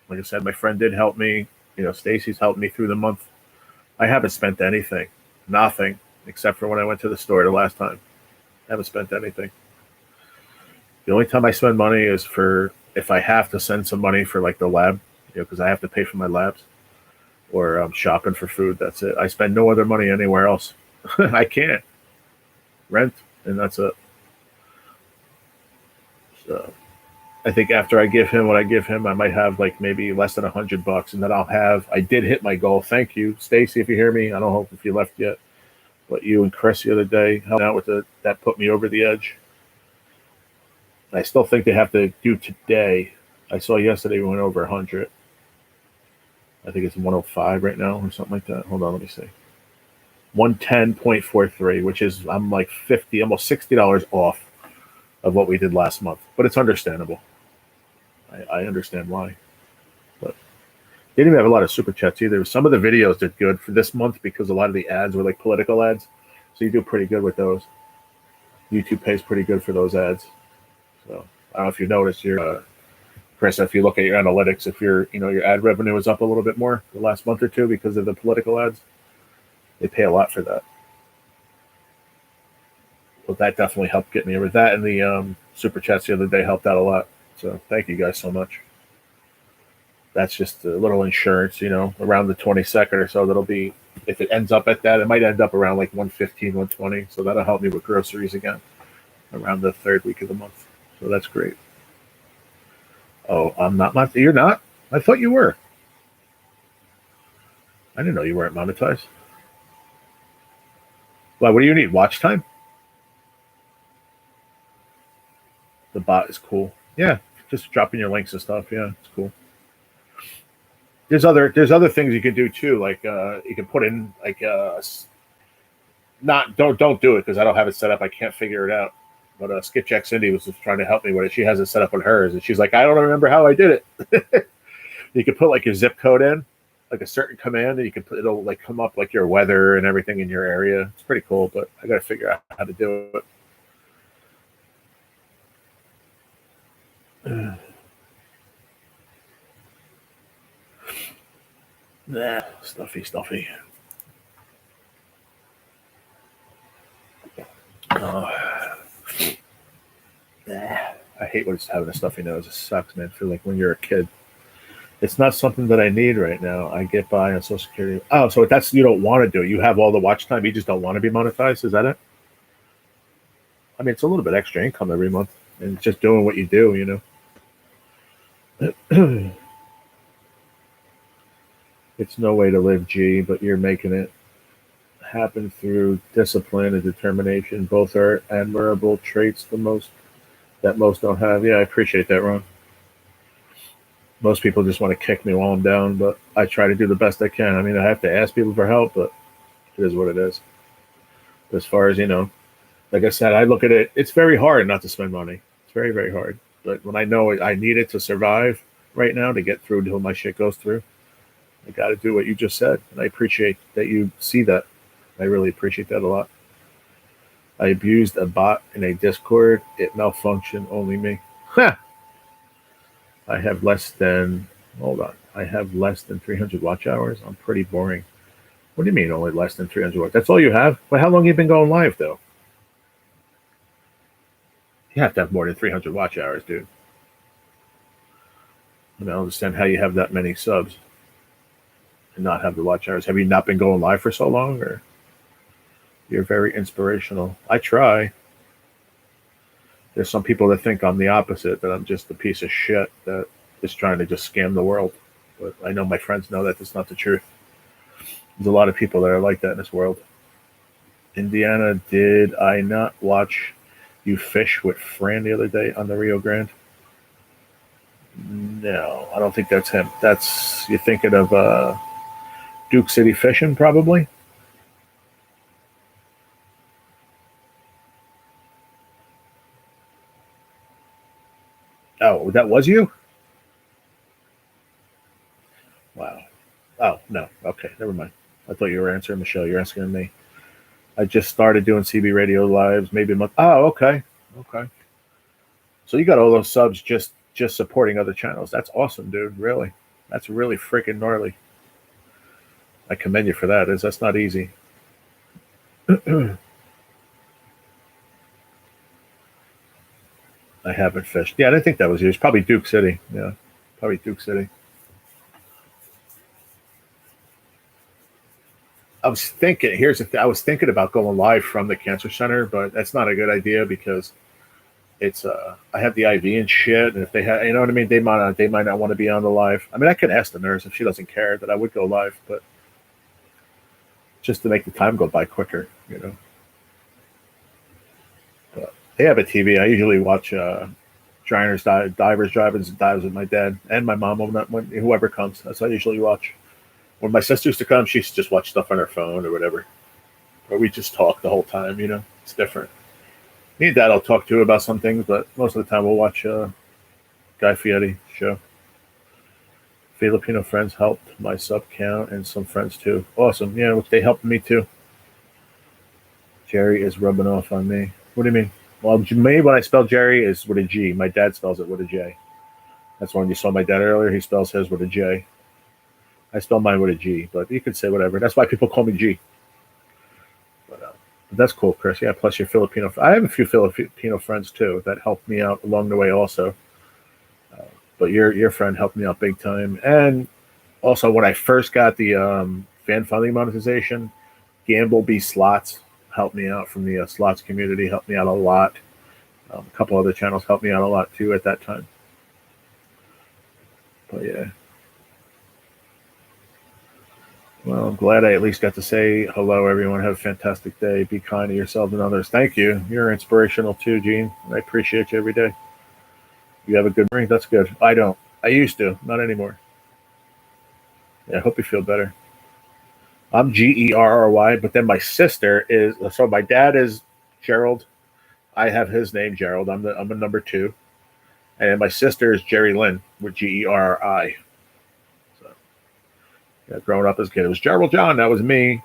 like I said, my friend did help me. Stacy's helped me through the month. I haven't spent anything. Nothing. Except for when I went to the store the last time. I haven't spent anything. The only time I spend money is for if I have to send some money for the lab, because I have to pay for my labs, or I'm shopping for food. That's it. I spend no other money anywhere else. I can't rent, and that's it. So I think after I give him what I give him, I might have maybe less than $100, and then I did hit my goal. Thank you, Stacy, if you hear me. I don't know if you left yet. But you and Chris the other day helped out with that put me over the edge. I still think they have to do today. I saw yesterday we went over 100. I think it's 105 right now or something like that. Hold on, let me see. 110.43, which is I'm $50, almost $60 off of what we did last month. But it's understandable. I understand why. But they didn't even have a lot of super chats either. Some of the videos did good for this month because a lot of the ads were political ads. So you do pretty good with those. YouTube pays pretty good for those ads. So I don't know if you noticed Chris, if you look at your analytics, if your ad revenue is up a little bit more the last month or two because of the political ads, they pay a lot for that. So that definitely helped get me over that, and the super chats the other day helped out a lot. So thank you guys so much. That's just a little insurance, around the 22nd or so. That'll be, if it ends up at that, it might end up around 115, 120. So that'll help me with groceries again around the third week of the month. So that's great. Oh, I'm not. You're not? I thought you were. I didn't know you weren't monetized. Well, what do you need? Watch time? The bot is cool. Yeah, just dropping your links and stuff. Yeah, it's cool. There's other things you can do too, you can put in don't do it because I don't have it set up. I can't figure it out. But Skipjack Cindy was just trying to help me with it. She has it set up on hers, and she's like, I don't remember how I did it. You can put your zip code in, a certain command, and you can put it'll come up your weather and everything in your area. It's pretty cool, but I got to figure out how to do it. Nah, stuffy. Oh. Nah. hate when it's having a stuffy nose. It sucks, man. I feel like when you're a kid. It's not something that I need right now. I get by on Social Security. Oh, so that's you don't want to do. You have all the watch time. You just don't want to be monetized. Is that it? I mean, it's a little bit extra income every month, and just doing what you do. It's no way to live, G, but you're making it happen through discipline and determination. Both are admirable traits that most don't have. Yeah, I appreciate that, Ron. Most people just want to kick me while I'm down, but I try to do the best I can. I mean, I have to ask people for help, but it is what it is. As far as, like I said, I look at it, it's very hard not to spend money. It's very, very hard. But when I know I need it to survive right now, to get through until my shit goes through, I got to do what you just said. And I appreciate that you see that. I really appreciate that a lot. I abused a bot in a Discord. It malfunctioned, only me. I have less than 300 watch hours. I'm pretty boring. What do you mean only less than 300 watch? That's all you have? Well, how long have you been going live, though? You have to have more than 300 watch hours, dude. I don't understand how you have that many subs and not have the watch hours. Have you not been going live for so long? Or you're very inspirational. I try. There's some people that think I'm the opposite, that I'm just a piece of shit that is trying to just scam the world. But I know my friends know that that's not the truth. There's a lot of people that are like that in this world. Indiana, did I not watch you fish with Fran the other day on the Rio Grande? No, I don't think that's him. You're thinking of Duke City Fishing, probably. Oh, that was you? Wow. Oh, no. Okay, never mind. I thought you were answering Michelle. You're asking me. I just started doing CB Radio lives maybe a month. Oh, okay. Okay. So you got all those subs just supporting other channels. That's awesome, dude. Really. That's really freaking gnarly. I commend you for that. That's not easy. I haven't fished. Yeah, I didn't think that was you. It's probably Duke City. Yeah, probably Duke City. I was thinking. I was thinking about going live from the cancer center, but that's not a good idea because it's. I have the IV and shit, and if they have, you know what I mean, they might not want to be on the live. I mean, I could ask the nurse if she doesn't care that I would go live, but just to make the time go by quicker, But they have a TV. I usually watch Divers Drive-Ins and Dives with my dad and my mom when whoever comes. That's what I usually watch. When my sister used to come, she used to just watch stuff on her phone or whatever. Or we just talk the whole time, It's different. Me and Dad will talk to about some things, but most of the time we'll watch Guy Fieri show. Filipino friends helped my sub count and some friends too. Awesome. Yeah, they helped me too. Jerry is rubbing off on me. What do you mean? Well, me, when I spell Jerry, is with a G. My dad spells it with a J. That's when you saw my dad earlier. He spells his with a J. I spell mine with a G, but you can say whatever. That's why people call me G. But that's cool, Chris. Yeah, plus your Filipino. I have a few Filipino friends, too, that helped me out along the way also. But your friend helped me out big time. And also, when I first got the fan funding monetization, Gamblebee Slots helped me out from the slots community, helped me out a lot. A couple other channels helped me out a lot, too, at that time. But, yeah. Well, I'm glad I at least got to say hello, everyone. Have a fantastic day. Be kind to yourself and others. Thank you. You're inspirational, too, Gene. I appreciate you every day. You have a good morning. That's good. I don't. I used to. Not anymore. Yeah, I hope you feel better. I'm Gerry, but then my sister is, so my dad is Gerald. I have his name, Gerald. I'm a number 2. And my sister is Jerry Lynn with Gerri. So, yeah, growing up as a kid, it was Gerald John. That was me.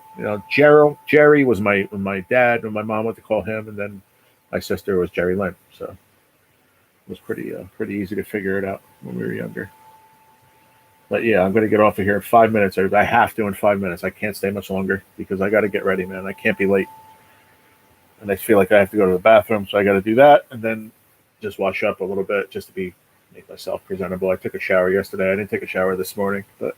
Jerry was my dad, and my mom went to call him, and then my sister was Jerry Lynn. So it was pretty easy to figure it out when we were younger. But yeah, I'm going to get off of here in 5 minutes. I have to in 5 minutes. I can't stay much longer because I got to get ready, man. I can't be late. And I feel like I have to go to the bathroom, so I got to do that and then just wash up a little bit just to make myself presentable. I took a shower yesterday. I didn't take a shower this morning, but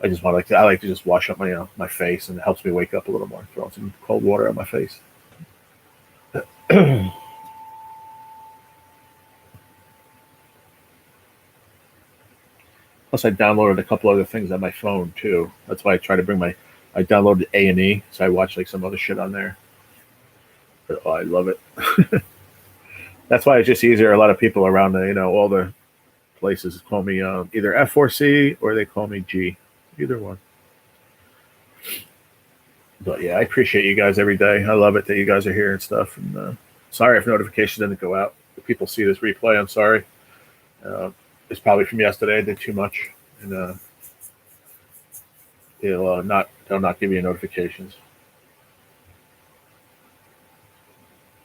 I just I like to just wash up my my face, and it helps me wake up a little more. Throw some cold water on my face. Plus, I downloaded a couple other things on my phone too. That's why I try to bring I downloaded A&E, so I watch like some other shit on there. But, oh, I love it. That's why it's just easier. A lot of people around all the places call me either F4C or they call me G. Either one. But yeah, I appreciate you guys every day. I love it that you guys are here and stuff. And sorry if notifications didn't go out. If people see this replay, I'm sorry. It's probably from yesterday. I did too much, and they'll not give you notifications.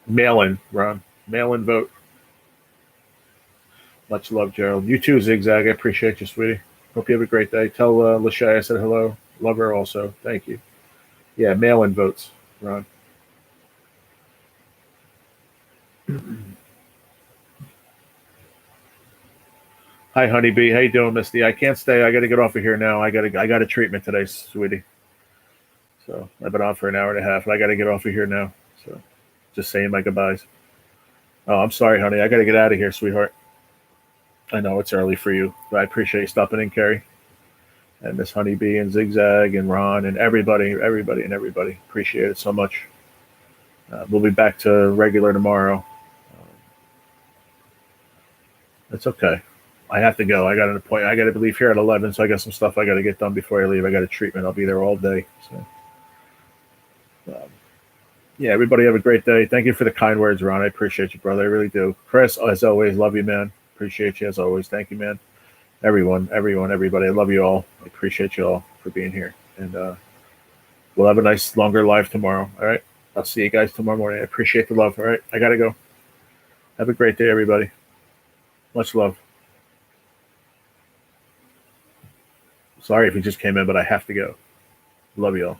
Mail in, Ron. Mail in vote. Much love, Gerald. You too, Zigzag. I appreciate you, sweetie. Hope you have a great day. Tell Lachey I said hello. Love her also. Thank you. Yeah, mail in votes, Ron. Hi, honeybee. How you doing, Misty? I can't stay. I got to get off of here now. I got a treatment today, sweetie. So I've been on for an hour and a half, and I got to get off of here now. So just saying my goodbyes. Oh, I'm sorry, honey. I got to get out of here, sweetheart. I know it's early for you, but I appreciate you stopping in, Carrie, and Miss Honeybee and Zigzag and Ron and everybody. Appreciate it so much. We'll be back to regular tomorrow. It's okay. I have to go. I got an appointment. I got to leave here at 11, so I got some stuff I got to get done before I leave. I got a treatment. I'll be there all day. So, yeah, everybody have a great day. Thank you for the kind words, Ron. I appreciate you, brother. I really do. Chris, as always, love you, man. Appreciate you as always. Thank you, man. Everyone, everybody. I love you all. I appreciate you all for being here. And we'll have a nice, longer live tomorrow. All right. I'll see you guys tomorrow morning. I appreciate the love. All right. I got to go. Have a great day, everybody. Much love. Sorry if you just came in, but I have to go. Love you all.